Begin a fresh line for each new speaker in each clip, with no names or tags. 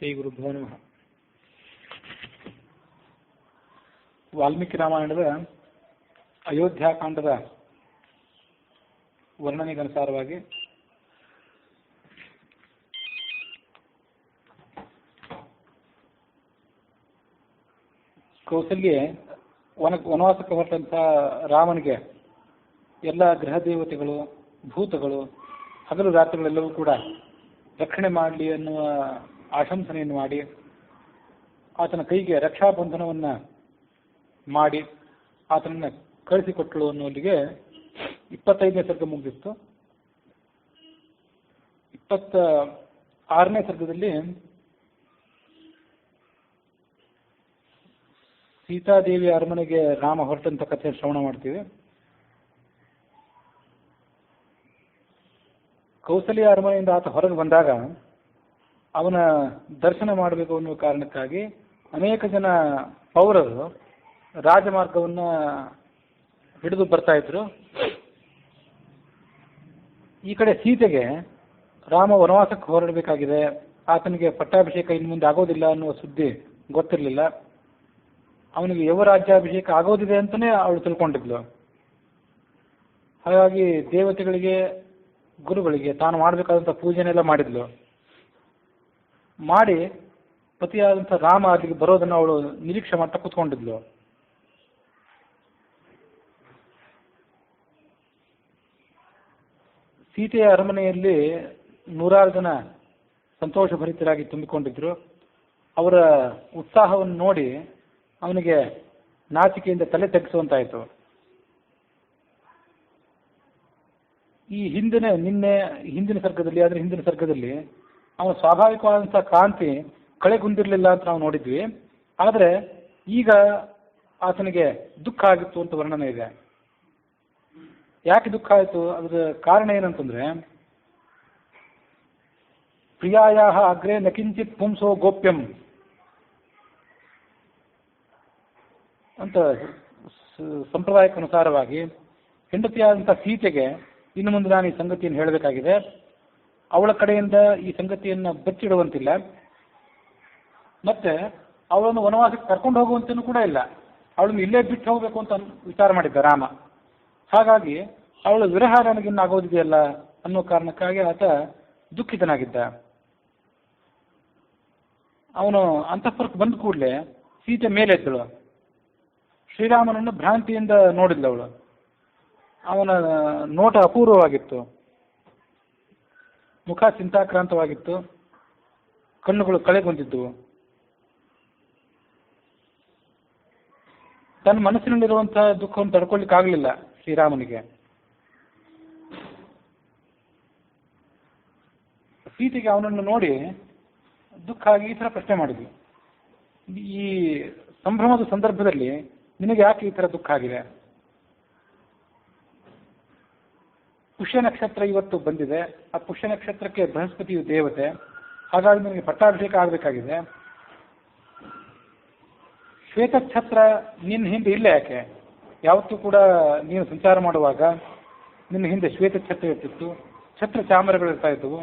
ಶ್ರೀ ಗುರುಭ್ಯೋ ನಮಃ. ವಾಲ್ಮೀಕಿ ರಾಮಾಯಣದ ಅಯೋಧ್ಯಾಕಾಂಡದ ವರ್ಣನೆಗನುಸಾರವಾಗಿ ಕೌಸಲ್ಯೆ ವನವಾಸಕ್ಕೆ ಹೊರಟಂಥ ರಾಮನಿಗೆ ಎಲ್ಲ ಗೃಹ ದೇವತೆಗಳು, ಭೂತಗಳು, ಹಗಲು ರಾತ್ರಿಗಳೆಲ್ಲವೂ ಕೂಡ ರಕ್ಷಣೆ ಮಾಡಲಿ ಅನ್ನುವ ಆಶಂಸನೆಯನ್ನು ಮಾಡಿ ಆತನ ಕೈಗೆ ರಕ್ಷಾಬಂಧನವನ್ನು ಮಾಡಿ ಆತನನ್ನು ಕಳಿಸಿಕೊಟ್ಟಳು ಅನ್ನೋಲ್ಲಿಗೆ 25ನೇ ಸರ್ಗ ಮುಗಿದಿತ್ತು. 26ನೇ ಸರ್ಗದಲ್ಲಿ ಸೀತಾದೇವಿಯ ಅರಮನೆಗೆ ರಾಮ ಹೊರಟಂತ ಕಥೆ ಶ್ರವಣ ಮಾಡ್ತೀವಿ. ಕೌಸಲ್ಯ ಅರಮನೆಯಿಂದ ಆತ ಹೊರಗೆ ಬಂದಾಗ ಅವನ ದರ್ಶನ ಮಾಡಬೇಕು ಅನ್ನುವ ಕಾರಣಕ್ಕಾಗಿ ಅನೇಕ ಜನ ಪೌರರು ರಾಜಮಾರ್ಗವನ್ನು ಹಿಡಿದು ಬರ್ತಾ ಇದ್ರು. ಈ ಕಡೆ ಸೀತೆಗೆ ರಾಮ ವನವಾಸಕ್ಕೆ ಹೊರಡಬೇಕಾಗಿದೆ, ಆತನಿಗೆ ಪಟ್ಟಾಭಿಷೇಕ ಇನ್ನು ಮುಂದೆ ಆಗೋದಿಲ್ಲ ಅನ್ನುವ ಸುದ್ದಿ ಗೊತ್ತಿರಲಿಲ್ಲ. ಅವನಿಗೆ ಯುವರಾಜ್ಯಾಭಿಷೇಕ ಆಗೋದಿದೆ ಅಂತಲೇ ಅವಳು ತಿಳ್ಕೊಂಡಿದ್ಲು. ಹಾಗಾಗಿ ದೇವತೆಗಳಿಗೆ, ಗುರುಗಳಿಗೆ ತಾನು ಮಾಡಬೇಕಾದಂಥ ಪೂಜೆನೆಲ್ಲ ಮಾಡಿದ್ಲು. ಮಾಡಿ ಪತಿಯಾದಂಥ ರಾಮ ಅಲ್ಲಿಗೆ ಬರೋದನ್ನು ಅವಳು ನಿರೀಕ್ಷೆ ಮಾಡ್ತಾ ಕೂತ್ಕೊಂಡಿದ್ಲು. ಸೀತೆಯ ಅರಮನೆಯಲ್ಲಿ 100 ಜನ ಸಂತೋಷಭರಿತರಾಗಿ ತುಂಬಿಕೊಂಡಿದ್ರು. ಅವರ ಉತ್ಸಾಹವನ್ನು ನೋಡಿ ಅವನಿಗೆ ನಾಚಿಕೆಯಿಂದ ತಲೆ ತಗ್ಗಿಸುವಂತಾಯಿತು. ಈ ಹಿಂದಿನ ಸರ್ಗದಲ್ಲಿ ಅವನ ಸ್ವಾಭಾವಿಕವಾದಂಥ ಕಾಂತಿ ಕಳೆಗುಂದಿರಲಿಲ್ಲ ಅಂತ ನಾವು ನೋಡಿದ್ವಿ. ಆದರೆ ಈಗ ಆತನಿಗೆ ದುಃಖ ಆಗಿತ್ತು ಅಂತ ವರ್ಣನೆ ಇದೆ. ಯಾಕೆ ದುಃಖ ಆಯಿತು? ಅದರ ಕಾರಣ ಏನಂತಂದ್ರೆ, ಪ್ರಿಯಾಯ ಅಗ್ರೆ ನಕಿಂಚಿತ್ ಪುಂಸೋ ಗೋಪ್ಯಂ ಅಂತ ಸಂಪ್ರದಾಯಕ್ಕನುಸಾರವಾಗಿ ಹೆಂಡತಿಯಾದಂಥ ಸೀತೆಗೆ ಇನ್ನು ಮುಂದೆ ನಾನು ಈ ಸಂಗತಿಯನ್ನು ಹೇಳಬೇಕಾಗಿದೆ. ಅವಳ ಕಡೆಯಿಂದ ಈ ಸಂಗತಿಯನ್ನು ಬಚ್ಚಿಡುವಂತಿಲ್ಲ, ಮತ್ತೆ ಅವಳನ್ನು ವನವಾಸಕ್ಕೆ ಕರ್ಕೊಂಡು ಹೋಗುವಂತನೂ ಕೂಡ ಇಲ್ಲ. ಅವಳನ್ನು ಇಲ್ಲೇ ಬಿಟ್ಟು ಹೋಗಬೇಕು ಅಂತ ವಿಚಾರ ಮಾಡಿದ್ದ ರಾಮ. ಹಾಗಾಗಿ ಅವಳ ವಿರಹ ನನಗಿನ್ನ ಆಗೋದಿದೆಯಲ್ಲ ಅನ್ನೋ ಕಾರಣಕ್ಕಾಗಿ ಆತ ದುಃಖಿತನಾಗಿದ್ದ. ಅವನು ಅಂತಃಪುರಕ್ಕೆ ಬಂದ ಕೂಡಲೇ ಸೀತೆ ಮೇಲೆದ್ದಳು. ಶ್ರೀರಾಮನನ್ನು ಭ್ರಾಂತಿಯಿಂದ ನೋಡಿದ್ಲವಳು. ಅವನ ನೋಟ ಅಪೂರ್ವವಾಗಿತ್ತು, ಮುಖ ಚಿಂತಾಕ್ರಾಂತವಾಗಿತ್ತು, ಕಣ್ಣುಗಳು ಕಳೆಗೊಂಡಿದ್ದವು. ತನ್ನ ಮನಸ್ಸಿನಲ್ಲಿರುವಂತಹ ದುಃಖವನ್ನು ತಡ್ಕೊಳ್ಳಿಕ್ಕಾಗಲಿಲ್ಲ ಶ್ರೀರಾಮನಿಗೆ. ಸೀತೆಗೆ ಅವನನ್ನು ನೋಡಿ ದುಃಖ ಆಗಿ ಈ ಥರ ಪ್ರಶ್ನೆ ಮಾಡಿದ್ವಿ, ಈ ಸಂಭ್ರಮದ ಸಂದರ್ಭದಲ್ಲಿ ನಿನಗೆ ಯಾಕೆ ಈ ಥರ ದುಃಖ ಆಗಿದೆ? ಪುಷ್ಯ ನಕ್ಷತ್ರ ಇವತ್ತು ಬಂದಿದೆ. ಆ ಪುಷ್ಯ ನಕ್ಷತ್ರಕ್ಕೆ ಬೃಹಸ್ಪತಿಯು ದೇವತೆ. ಹಾಗಾಗಿ ನನಗೆ ಪಟ್ಟಾಭಿಷೇಕ ಆಗಬೇಕಾಗಿದೆ. ಶ್ವೇತಛತ್ರ ನಿನ್ನ ಹಿಂದೆ ಇಲ್ಲ ಯಾಕೆ? ಯಾವತ್ತೂ ಕೂಡ ನೀನು ಸಂಚಾರ ಮಾಡುವಾಗ ನಿನ್ನ ಹಿಂದೆ ಶ್ವೇತಛತ್ರ ಇರ್ತಿತ್ತು, ಛತ್ರ ಚಾಮರಗಳಿರ್ತಾ ಇದ್ದವು.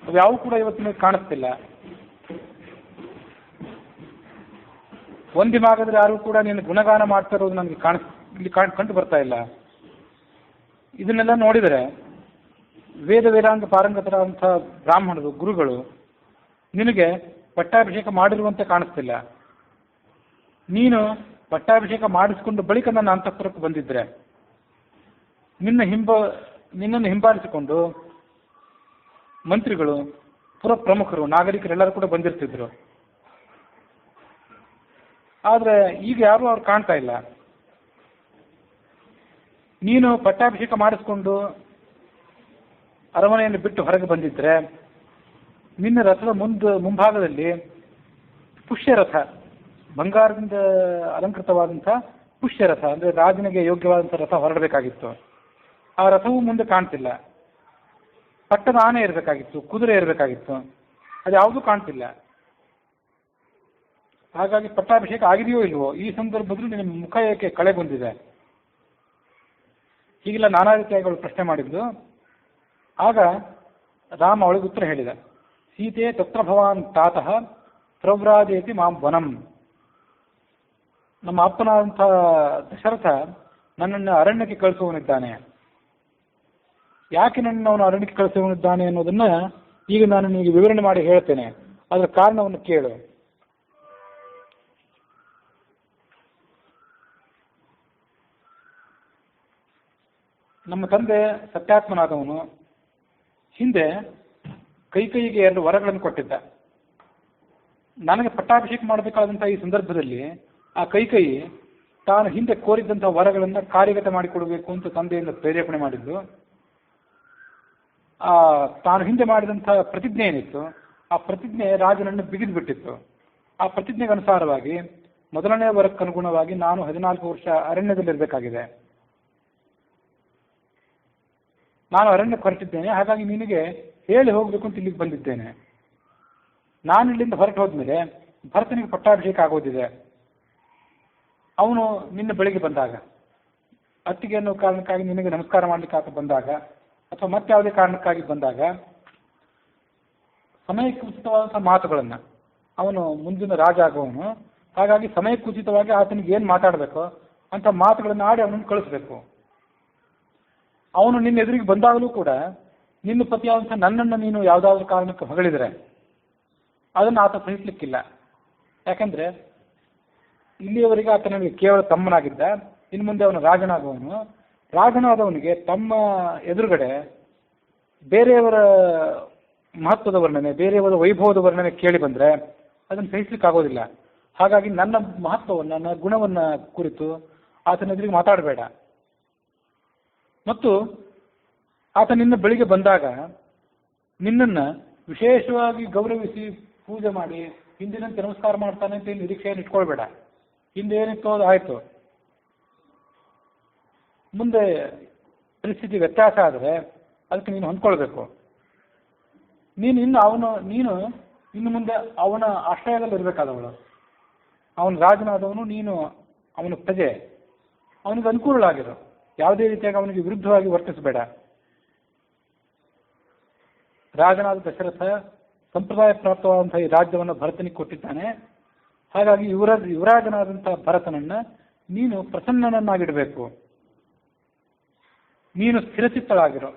ಅವು ಯಾವು ಕೂಡ ಇವತ್ತಿನ ಕಾಣಿಸ್ತಿಲ್ಲ. ಒಂದು ಭಾಗದಲ್ಲಿ ಯಾರು ಕೂಡ ನೀನು ಗುಣಗಾನ ಮಾಡ್ತಾ ಇರೋದು ನನಗೆ ಇಲ್ಲಿ ಕಂಡು ಬರ್ತಾ ಇಲ್ಲ. ಇದನ್ನೆಲ್ಲ ನೋಡಿದರೆ ವೇದ ವೇದಾಂಗ ಪಾರಂಗತರಾದಂಥ ಬ್ರಾಹ್ಮಣರು, ಗುರುಗಳು ನಿನಗೆ ಪಟ್ಟಾಭಿಷೇಕ ಮಾಡಿರುವಂತೆ ಕಾಣಿಸ್ತಿಲ್ಲ. ನೀನು ಪಟ್ಟಾಭಿಷೇಕ ಮಾಡಿಸಿಕೊಂಡು ಬಳಿಕ ನನ್ನ ಅಂತಃಪುರಕ್ಕೆ ಬಂದಿದ್ರೆ ನಿನ್ನನ್ನು ಹಿಂಬಾಲಿಸಿಕೊಂಡು ಮಂತ್ರಿಗಳು, ಪುರ ಪ್ರಮುಖರು, ನಾಗರಿಕರೆಲ್ಲರೂ ಕೂಡ ಬಂದಿರ್ತಿದ್ರು. ಆದರೆ ಈಗ ಯಾರೂ ಅವ್ರು ಕಾಣ್ತಾ ಇಲ್ಲ. ನೀನು ಪಟ್ಟಾಭಿಷೇಕ ಮಾಡಿಸ್ಕೊಂಡು ಅರಮನೆಯನ್ನು ಬಿಟ್ಟು ಹೊರಗೆ ಬಂದಿದ್ರೆ ನಿನ್ನ ರಥದ ಮುಂಭಾಗದಲ್ಲಿ ಪುಷ್ಯರಥ, ಬಂಗಾರದಿಂದ ಅಲಂಕೃತವಾದಂಥ ಪುಷ್ಯರಥ, ಅಂದರೆ ರಾಜನಿಗೆ ಯೋಗ್ಯವಾದಂಥ ರಥ ಹೊರಡಬೇಕಾಗಿತ್ತು. ಆ ರಥವೂ ಮುಂದೆ ಕಾಣ್ತಿಲ್ಲ. ಪಟ್ಟದ ಆನೆ ಇರಬೇಕಾಗಿತ್ತು, ಕುದುರೆ ಇರಬೇಕಾಗಿತ್ತು, ಅದು ಯಾವುದೂ ಕಾಣ್ತಿಲ್ಲ. ಹಾಗಾಗಿ ಪಟ್ಟಾಭಿಷೇಕ ಆಗಿದೆಯೋ ಇಲ್ವೋ, ಈ ಸಂದರ್ಭದಲ್ಲಿ ನಿನ್ನ ಮುಖ ಏಕೆ ಕಳೆಗೊಂಡಿದೆ? ಹೀಗೆಲ್ಲ ನಾನಾ ರೀತಿಯಾಗಿ ಅವಳು ಪ್ರಶ್ನೆ ಮಾಡಿದ್ದು. ಆಗ ರಾಮ ಅವಳಿಗೆ ಉತ್ತರ ಹೇಳಿದ. ಸೀತೆ ತತ್ರ ಭವಾನ್ ತಾತಃ ಪ್ರವ್ರಾಜಯತಿ ಮಾಂ ವನಂ. ನಮ್ಮ ಅಪ್ಪನಾದಂಥ ದಶರಥ ನನ್ನನ್ನು ಅರಣ್ಯಕ್ಕೆ ಕಳಿಸುವವನಿದ್ದಾನೆ. ಯಾಕೆ ನನ್ನನ್ನು ಅವನು ಅರಣ್ಯಕ್ಕೆ ಕಳಿಸುವವನಿದ್ದಾನೆ ಅನ್ನೋದನ್ನ ಈಗ ನಾನು ನಿಮಗೆ ವಿವರಣೆ ಮಾಡಿ ಹೇಳ್ತೇನೆ. ಅದರ ಕಾರಣವನ್ನು ಕೇಳು. ನಮ್ಮ ತಂದೆ ಸತ್ಯಾತ್ಮನಾದವನು ಹಿಂದೆ ಕೈಕೈಗೆ 2 ವರಗಳನ್ನು ಕೊಟ್ಟಿದ್ದ. ನನಗೆ ಪಟ್ಟಾಭಿಷೇಕ ಮಾಡಬೇಕಾದಂಥ ಈ ಸಂದರ್ಭದಲ್ಲಿ ಆ ಕೈಕೈ ತಾನು ಹಿಂದೆ ಕೋರಿದ್ದಂಥ ವರಗಳನ್ನು ಕಾರ್ಯಗತ ಮಾಡಿಕೊಡಬೇಕು ಅಂತ ತಂದೆಯಿಂದ ಪ್ರೇರೇಪಣೆ ಮಾಡಿದ್ದು. ತಾನು ಹಿಂದೆ ಮಾಡಿದಂಥ ಪ್ರತಿಜ್ಞೆ ಏನಿತ್ತು, ಆ ಪ್ರತಿಜ್ಞೆ ರಾಜನನ್ನು ಬಿಗಿದು ಬಿಟ್ಟಿತ್ತು. ಆ ಪ್ರತಿಜ್ಞೆಗೆ ಅನುಸಾರವಾಗಿ ಮೊದಲನೇ ವರಕ್ಕನುಗುಣವಾಗಿ ನಾನು 14 ವರ್ಷ ಅರಣ್ಯದಲ್ಲಿರಬೇಕಾಗಿದೆ. ನಾನು ಅರಣ್ಯಕ್ಕೆ ಹೊರಟಿದ್ದೇನೆ, ಹಾಗಾಗಿ ನಿನಗೆ ಹೇಳಿ ಹೋಗಬೇಕು ಅಂತ ಇಲ್ಲಿಗೆ ಬಂದಿದ್ದೇನೆ. ನಾನು ಇಲ್ಲಿಂದ ಹೊರಟು ಹೋದ್ಮೇಲೆ ಭರತನಿಗೆ ಪಟ್ಟಾಭಿಷೇಕ ಆಗೋದಿದೆ. ಅವನು ನಿನ್ನ ಬೆಳಿಗ್ಗೆ ಬಂದಾಗ, ಅತ್ತಿಗೆ ಅನ್ನೋ ಕಾರಣಕ್ಕಾಗಿ ನಿನಗೆ ನಮಸ್ಕಾರ ಮಾಡಲಿಕ್ಕೆ ಬಂದಾಗ, ಅಥವಾ ಮತ್ತೆ ಯಾವುದೇ ಕಾರಣಕ್ಕಾಗಿ ಬಂದಾಗ ಸಮಯಕ್ಕೆ ಉಚಿತವಾದಂಥ ಮಾತುಗಳನ್ನು, ಅವನು ಮುಂದಿನ ರಾಜ ಆಗುವವನು, ಹಾಗಾಗಿ ಸಮಯಕ್ಕೆ ಉಚಿತವಾಗಿ ಆತನಿಗೆ ಏನು ಮಾತಾಡಬೇಕು ಅಂತ ಮಾತುಗಳನ್ನು ಆಡಿ ಅವನನ್ನು ಕಳಿಸ್ಬೇಕು. ಅವನು ನಿನ್ನ ಎದುರಿಗೆ ಬಂದಾಗಲೂ ಕೂಡ ನಿನ್ನ ಪತಿಯಾದಂಥ ನನ್ನನ್ನು ನೀನು ಯಾವುದಾದ್ರೂ ಕಾರಣಕ್ಕೆ ಹೊಗಳಿದರೆ ಅದನ್ನು ಆತ ಸಹಿಸಲಿಕ್ಕಿಲ್ಲ. ಯಾಕಂದರೆ ಇಲ್ಲಿಯವರೆಗೆ ಆತ ನನಗೆ ಕೇವಲ ತಮ್ಮನಾಗಿದ್ದ, ಇನ್ನು ಮುಂದೆ ಅವನು ರಾಜನಾಗುವವನು. ರಾಜನಾದವನಿಗೆ ತಮ್ಮ ಎದುರುಗಡೆ ಬೇರೆಯವರ ಮಹತ್ವದ ವರ್ಣನೆ, ಬೇರೆಯವರ ವೈಭವದ ವರ್ಣನೆ ಕೇಳಿ ಬಂದರೆ ಅದನ್ನು ಸಹಿಸಲಿಕ್ಕೆ ಆಗೋದಿಲ್ಲ. ಹಾಗಾಗಿ ನನ್ನ ಮಹತ್ವವನ್ನು, ನನ್ನ ಗುಣವನ್ನು ಕುರಿತು ಆತನ ಎದುರಿಗೆ ಮಾತಾಡಬೇಡ. ಮತ್ತು ಆತ ನಿನ್ನ ಬಳಿಗೆ ಬಂದಾಗ ನಿನ್ನನ್ನು ವಿಶೇಷವಾಗಿ ಗೌರವಿಸಿ ಪೂಜೆ ಮಾಡಿ ಹಿಂದಿನಂತೆ ನಮಸ್ಕಾರ ಮಾಡ್ತಾನೆ ಅಂತ ನಿರೀಕ್ಷೆಯನ್ನು ಇಟ್ಕೊಳ್ಬೇಡ. ಹಿಂದೆ ಏನಿತ್ತು ಅದು ಆಯಿತು. ಮುಂದೆ ಪರಿಸ್ಥಿತಿ ವ್ಯತ್ಯಾಸ ಆದರೆ ಅದಕ್ಕೆ ನೀನು ಹೊಂದ್ಕೊಳ್ಬೇಕು. ನೀನು ಇನ್ನು ಮುಂದೆ ಅವನ ಆಶ್ರಯದಲ್ಲಿ ಇರಬೇಕಾದವಳು. ಅವನ ರಾಜನಾದವನು, ನೀನು ಅವನ ಪ್ರಜೆ. ಅವನಿಗೆ ಅನುಕೂಲವಾಗಿರು. ಯಾವುದೇ ರೀತಿಯಾಗಿ ಅವನಿಗೆ ವಿರುದ್ಧವಾಗಿ ವರ್ತಿಸಬೇಡ. ರಾಜನಾದ ದಶರಥ ಸಂಪ್ರದಾಯ ಪ್ರಾಪ್ತವಾದಂತಹ ಈ ರಾಜ್ಯವನ್ನು ಭರತನಿಗೆ ಕೊಟ್ಟಿದ್ದಾನೆ. ಹಾಗಾಗಿ ಯುವರಾಜನಾದಂಥ ಭರತನನ್ನ ನೀನು ಪ್ರಸನ್ನನನ್ನಾಗಿಡಬೇಕು. ನೀನು ಸ್ಥಿರಚಿತ್ತಳಾಗಿರೋ,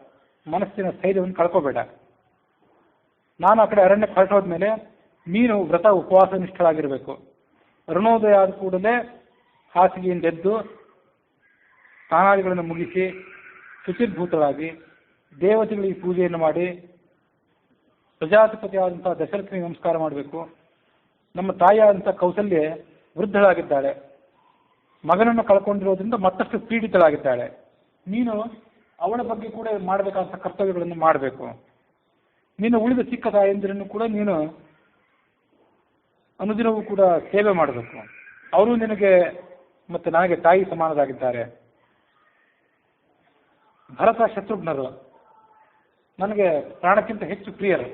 ಮನಸ್ಸಿನ ಸ್ಥೈರ್ಯವನ್ನು ಕಳ್ಕೋಬೇಡ. ನಾನು ಆ ಕಡೆ ಅರಣ್ಯಕ್ಕೆ ಹೊರಟೋದ್ಮೇಲೆ ನೀನು ವ್ರತ ಉಪವಾಸ ನಿಷ್ಠಳಾಗಿರಬೇಕು. ಅರುಣೋದಯ ಆದ ಕೂಡಲೇ ಹಾಸಿಗೆಯಿಂದ ಎದ್ದು ಸ್ನಾನಾದಿಗಳನ್ನು ಮುಗಿಸಿ ಶುಚಿರ್ಭೂತರಾಗಿ ದೇವತೆಗಳಿಗೆ ಪೂಜೆಯನ್ನು ಮಾಡಿ ಪ್ರಜಾಧಿಪತಿಯಾದಂಥ ದಶರಥನಿಗೆ ನಮಸ್ಕಾರ ಮಾಡಬೇಕು. ನಮ್ಮ ತಾಯಿಯಾದಂಥ ಕೌಸಲ್ಯ ವೃದ್ಧಳಾಗಿದ್ದಾಳೆ, ಮಗನನ್ನು ಕಳ್ಕೊಂಡಿರೋದ್ರಿಂದ ಮತ್ತಷ್ಟು ಪೀಡಿತಳಾಗಿದ್ದಾಳೆ. ನೀನು ಅವಳ ಬಗ್ಗೆ ಕೂಡ ಮಾಡಬೇಕಾದಂಥ ಕರ್ತವ್ಯಗಳನ್ನು ಮಾಡಬೇಕು. ನೀನು ಉಳಿದ ಚಿಕ್ಕ ತಾಯಂದಿರನ್ನು ಕೂಡ ನೀನು ಅನುದಿನವೂ ಕೂಡ ಸೇವೆ ಮಾಡಬೇಕು. ಅವರು ನಿನಗೆ ಮತ್ತು ನನಗೆ ತಾಯಿ ಸಮಾನರಾಗಿದ್ದಾರೆ. ಭರತ ಶತ್ರುಘ್ನರು ನನಗೆ ಪ್ರಾಣಕ್ಕಿಂತ ಹೆಚ್ಚು ಪ್ರಿಯರು.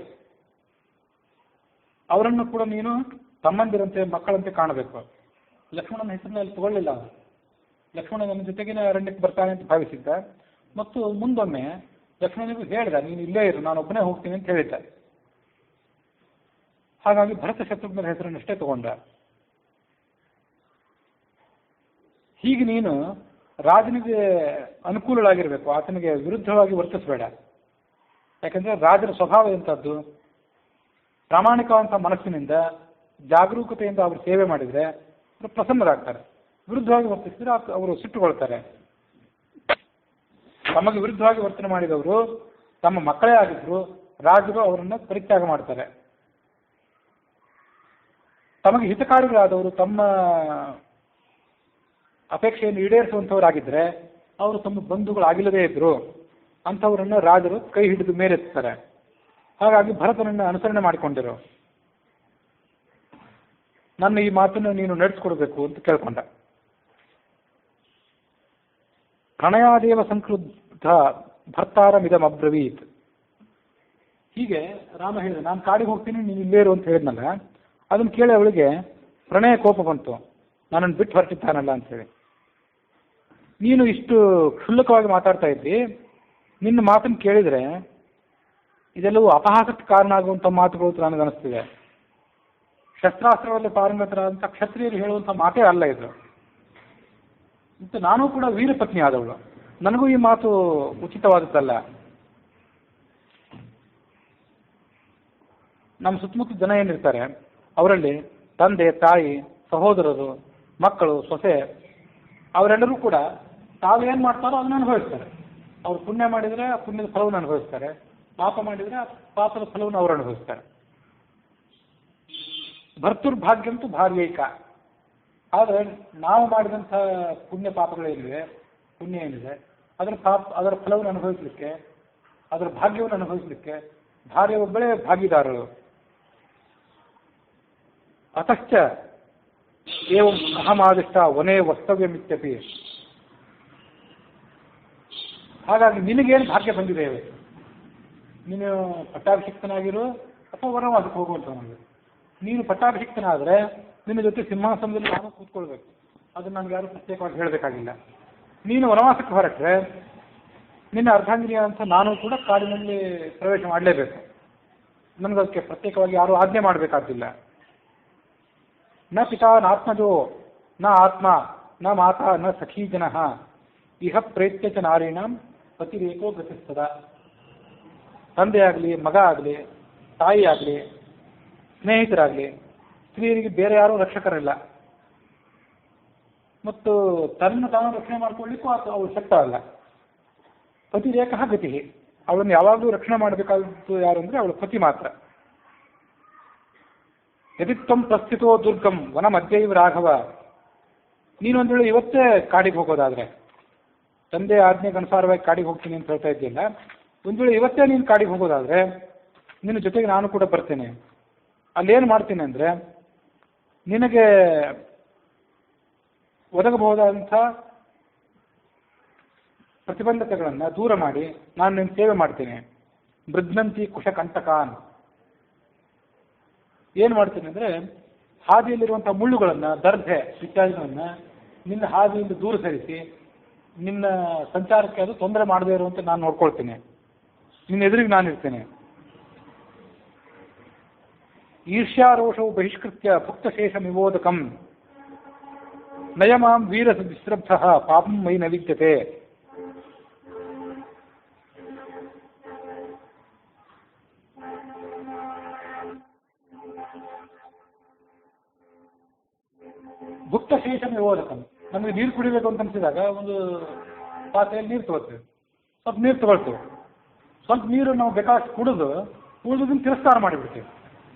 ಅವರನ್ನು ಕೂಡ ನೀನು ತಮ್ಮಂದಿರಂತೆ, ಮಕ್ಕಳಂತೆ ಕಾಣಬೇಕು. ಲಕ್ಷ್ಮಣನ ಹೆಸರಿನಲ್ಲಿ ತಗೊಳ್ಳಿಲ್ಲ. ಲಕ್ಷ್ಮಣ ನನ್ನ ಜೊತೆಗಿನ ಅರಣ್ಯಕ್ಕೆ ಬರ್ತಾನೆ ಅಂತ ಭಾವಿಸಿದ್ದ. ಮತ್ತು ಮುಂದೊಮ್ಮೆ ಲಕ್ಷ್ಮಣನಿಗೂ ಹೇಳಿದ, ನೀನು ಇಲ್ಲೇ ಇರು, ನಾನು ಒಬ್ಬನೇ ಹೋಗ್ತೀನಿ ಅಂತ ಹೇಳಿದ್ದ. ಹಾಗಾಗಿ ಭರತ ಶತ್ರುಘ್ನರ ಹೆಸರನ್ನಷ್ಟೇ ತಗೊಂಡ. ಹೀಗೆ ನೀನು ರಾಜನಿಗೆ ಅನುಕೂಲವಾಗಿರಬೇಕು, ಆತನಿಗೆ ವಿರುದ್ಧವಾಗಿ ವರ್ತಿಸಬೇಡ. ಯಾಕಂದ್ರೆ ರಾಜರ ಸ್ವಭಾವ ಎಂಥದ್ದು, ಪ್ರಾಮಾಣಿಕವಾದಂಥ ಮನಸ್ಸಿನಿಂದ ಜಾಗರೂಕತೆಯಿಂದ ಅವರು ಸೇವೆ ಮಾಡಿದರೆ ಅವರು ಪ್ರಸನ್ನರಾಗ್ತಾರೆ. ವಿರುದ್ಧವಾಗಿ ವರ್ತಿಸಿದ್ರೆ ಅವರು ಸಿಟ್ಟುಕೊಳ್ತಾರೆ. ತಮಗೆ ವಿರುದ್ಧವಾಗಿ ವರ್ತನೆ ಮಾಡಿದವರು ತಮ್ಮ ಮಕ್ಕಳೇ ಆಗಿದ್ರು ರಾಜರು ಅವರನ್ನು ಪರಿತ್ಯಾಗ ಮಾಡ್ತಾರೆ. ತಮಗೆ ಹಿತಕಾರಿಗಳಾದವರು, ತಮ್ಮ ಅಪೇಕ್ಷೆಯನ್ನು ಈಡೇರಿಸುವಂಥವರಾಗಿದ್ದರೆ ಅವರು ತಮ್ಮ ಬಂಧುಗಳಾಗಿಲ್ಲದೇ ಇದ್ರು ಅಂಥವರನ್ನು ರಾಜರು ಕೈ ಹಿಡಿದು ಮೇಲೆತ್ತಾರೆ. ಹಾಗಾಗಿ ಭರತನನ್ನು ಅನುಸರಣೆ ಮಾಡಿಕೊಂಡಿರು. ನನ್ನ ಈ ಮಾತನ್ನು ನೀನು ನಡೆಸ್ಕೊಡ್ಬೇಕು ಅಂತ ಕೇಳ್ಕೊಂಡ. ಪ್ರಣಯಾದೇವ ಸಂಕ್ರುದ್ಧ ಭರ್ತಾರಮಿದಮಬ್ರವೀತ್. ಹೀಗೆ ರಾಮ ಹೇಳಿದ, ನಾನು ಕಾಡಿಗೆ ಹೋಗ್ತೀನಿ, ನೀನು ಇಲ್ಲೇರು ಅಂತ ಹೇಳಿದ್ನಲ್ಲ. ಅದನ್ನು ಕೇಳಿ ಅವಳಿಗೆ ಪ್ರಣಯ ಕೋಪ ಬಂತು, ನನ್ನನ್ನು ಬಿಟ್ಟು ಹೊರಟಿದ್ದಾನಲ್ಲ ಅಂತೇಳಿ. ನೀನು ಇಷ್ಟು ಕ್ಷುಲ್ಲಕವಾಗಿ ಮಾತಾಡ್ತಾ ಇದ್ದಿ, ನಿನ್ನ ಮಾತನ್ನು ಕೇಳಿದರೆ ಇದೆಲ್ಲವೂ ಅಪಹಾಸಕ್ಕೆ ಕಾರಣ ಆಗುವಂಥ ಮಾತುಗಳು ನನಗನ್ನಿಸ್ತಿದೆ. ಶಸ್ತ್ರಾಸ್ತ್ರಗಳಲ್ಲಿ ಪಾರಂಗತರಾದಂಥ ಕ್ಷತ್ರಿಯರು ಹೇಳುವಂಥ ಮಾತೇ ಅಲ್ಲ ಇದು. ಮತ್ತು ನಾನೂ ಕೂಡ ವೀರಪತ್ನಿ ಆದವಳು, ನನಗೂ ಈ ಮಾತು ಉಚಿತವಾದದ್ದಲ್ಲ. ನಮ್ಮ ಸುತ್ತಮುತ್ತ ಜನ ಏನಿರ್ತಾರೆ ಅವರಲ್ಲಿ ತಂದೆ, ತಾಯಿ, ಸಹೋದರರು, ಮಕ್ಕಳು, ಸೊಸೆ ಅವರೆಲ್ಲರೂ ಕೂಡ ತಾವೇನು ಮಾಡ್ತಾರೋ ಅದನ್ನು ಅನುಭವಿಸ್ತಾರೆ. ಅವ್ರು ಪುಣ್ಯ ಮಾಡಿದರೆ ಆ ಪುಣ್ಯದ ಫಲವನ್ನು ಅನುಭವಿಸ್ತಾರೆ, ಪಾಪ ಮಾಡಿದರೆ ಆ ಪಾಪದ ಫಲವನ್ನು ಅವರು ಅನುಭವಿಸ್ತಾರೆ. ಭರ್ತೃರ್ಭಾಗ್ಯಂತೂ ಭಾರ್ಯೈಕ. ಆದರೆ ನಾವು ಮಾಡಿದಂಥ ಪುಣ್ಯ ಪಾಪಗಳೇನಿವೆ, ಪುಣ್ಯ ಏನಿದೆ ಅದರ ಫಲವನ್ನು ಅನುಭವಿಸಲಿಕ್ಕೆ, ಅದರ ಭಾಗ್ಯವನ್ನು ಅನುಭವಿಸಲಿಕ್ಕೆ ಭಾರ್ಯ ಒಬ್ಬಳೇ ಭಾಗಿದಾರರು. ಅತಶ್ಚ ಏವಂ ಅಹಮಾದಿಷ್ಟ ವನೇ ವಸ್ತವ್ಯಮಿತ್ಯಪಿ. ಹಾಗಾಗಿ ನಿನಗೇನು ಭಾಗ್ಯ ಬಂದಿದೆ, ನೀನು ಪಟ್ಟಾಭಿಷಿಕ್ತನಾಗಿರು ಅಥವಾ ವನವಾಸಕ್ಕೆ ಹೋಗುವಂಥವನಾಗಿರು. ನೀನು ಪಟ್ಟಾಭಿಷಿಕ್ತನಾದರೆ ನಿನ್ನ ಜೊತೆ ಸಿಂಹಾಸನದಲ್ಲಿ ನಾನು ಕೂತ್ಕೊಳ್ಬೇಕು, ಅದನ್ನು ನನಗೆ ಯಾರು ಪ್ರತ್ಯೇಕವಾಗಿ ಹೇಳಬೇಕಾಗಿಲ್ಲ. ನೀನು ವನವಾಸಕ್ಕೆ ಹೊರಟ್ರೆ ನಿನ್ನ ಅರ್ಧಾಂಗಿನಿಯ ಅಂತ ನಾನು ಕೂಡ ಕಾಡಿನಲ್ಲಿ ಪ್ರವೇಶ ಮಾಡಲೇಬೇಕು, ನನಗದಕ್ಕೆ ಪ್ರತ್ಯೇಕವಾಗಿ ಯಾರೂ ಆಜ್ಞೆ ಮಾಡಬೇಕಾಗಿಲ್ಲ. ನ ಪಿತಾ ನಾತ್ಮಜೋ ನ ಆತ್ಮ ನ ಮಾತಾ ನ ಸಖೀ ಜನಃ ಇಹ ಪ್ರೇತ್ಯ ಚ ನಾರೀಣಾಂ ಪತಿರೇಕೋ ಗತಿಸ್ತದ. ತಂದೆ ಆಗಲಿ, ಮಗ ಆಗಲಿ, ತಾಯಿ ಆಗಲಿ, ಸ್ನೇಹಿತರಾಗಲಿ, ಸ್ತ್ರೀಯರಿಗೆ ಬೇರೆ ಯಾರೂ ರಕ್ಷಕರಿಲ್ಲ. ಮತ್ತು ತನ್ನ ತಾನು ರಕ್ಷಣೆ ಮಾಡ್ಕೊಳ್ಳಿಕ್ಕೂ ಅವಳು ಶಕ್ತ ಅಲ್ಲ. ಪತಿರೇಕ ಗತಿ. ಅವಳನ್ನು ಯಾವಾಗಲೂ ರಕ್ಷಣೆ ಮಾಡಬೇಕಾದ್ದು ಯಾರು ಅಂದರೆ ಅವಳು ಪತಿ ಮಾತ್ರ. ಯದಿತ್ವಂ ಪ್ರಸ್ಥಿತೋ ದುರ್ಗಂ ವನ ಮಧ್ಯೈವ ರಾಘವ. ನೀನೊಂದು ವೇಳೆ ಇವತ್ತೇ ಕಾಡಿಗೆ ಹೋಗೋದಾದ್ರೆ, ತಂದೆ ಆಜ್ಞೆಗೆ ಅನುಸಾರವಾಗಿ ಕಾಡಿಗೆ ಹೋಗ್ತೀನಿ ಅಂತ ಹೇಳ್ತಾ ಇದ್ದಿಲ್ಲ, ಒಂದು ವೇಳೆ ಇವತ್ತೇ ನೀನು ಕಾಡಿಗೆ ಹೋಗೋದಾದ್ರೆ ನಿನ್ನ ಜೊತೆಗೆ ನಾನು ಕೂಡ ಬರ್ತೇನೆ. ಅಲ್ಲೇನು ಮಾಡ್ತೀನಿ ಅಂದರೆ, ನಿನಗೆ ಒದಗಬಹುದಾದಂಥ ಪ್ರತಿಬಂಧಕಗಳನ್ನು ದೂರ ಮಾಡಿ ನಾನು ನಿನ್ನ ಸೇವೆ ಮಾಡ್ತೀನಿ. ಮೃದ್ನಂತಿ ಕುಶಕಂಟಕಾನ್. ಏನು ಮಾಡ್ತೀನಿ ಅಂದರೆ, ಹಾದಿಯಲ್ಲಿರುವಂಥ ಮುಳ್ಳುಗಳನ್ನು, ದರ್ಭೆ ಇತ್ಯಾದಿಗಳನ್ನು ನಿನ್ನ ಹಾದಿಯಿಂದ ದೂರ ಸರಿಸಿ ನಿನ್ನ ಸಂಚಾರಕ್ಕೆ ಅದು ತೊಂದರೆ ಮಾಡದೇ ಇರುವಂತೆ ನಾನು ನೋಡ್ಕೊಳ್ತೀನಿ. ನಿನ್ನ ಎದುರಿಗೆ ನಾನಿರ್ತೇನೆ. ಈರ್ಷ್ಯಾರೋಷವು ಬಹಿಷ್ಕೃತ್ಯ ಭುಕ್ತಶೇಷ ವಿಮೋದಕಂ ನಯಮಾಂ ವೀರ ವಿಶ್ರಬ್ಧ ಪಾಪಂ ಮೈ ನ ವಿದ್ಯತೆ. ಭುಕ್ತಶೇಷ ವಿಮೋದಕಂ. ನಮಗೆ ನೀರು ಕುಡಿಬೇಕು ಅಂತ ಅನಿಸಿದಾಗ ಒಂದು ಪಾತ್ರೆಯಲ್ಲಿ ನೀರು ತಗೋತೀವಿ, ಸ್ವಲ್ಪ ನೀರು ತಗೊಳ್ತೀವಿ, ಸ್ವಲ್ಪ ನೀರು ನಾವು ಬೇಕಾದಷ್ಟು ಕುಡಿದನ್ನು ತಿರಸ್ಕಾರ ಮಾಡಿಬಿಡ್ತೀವಿ,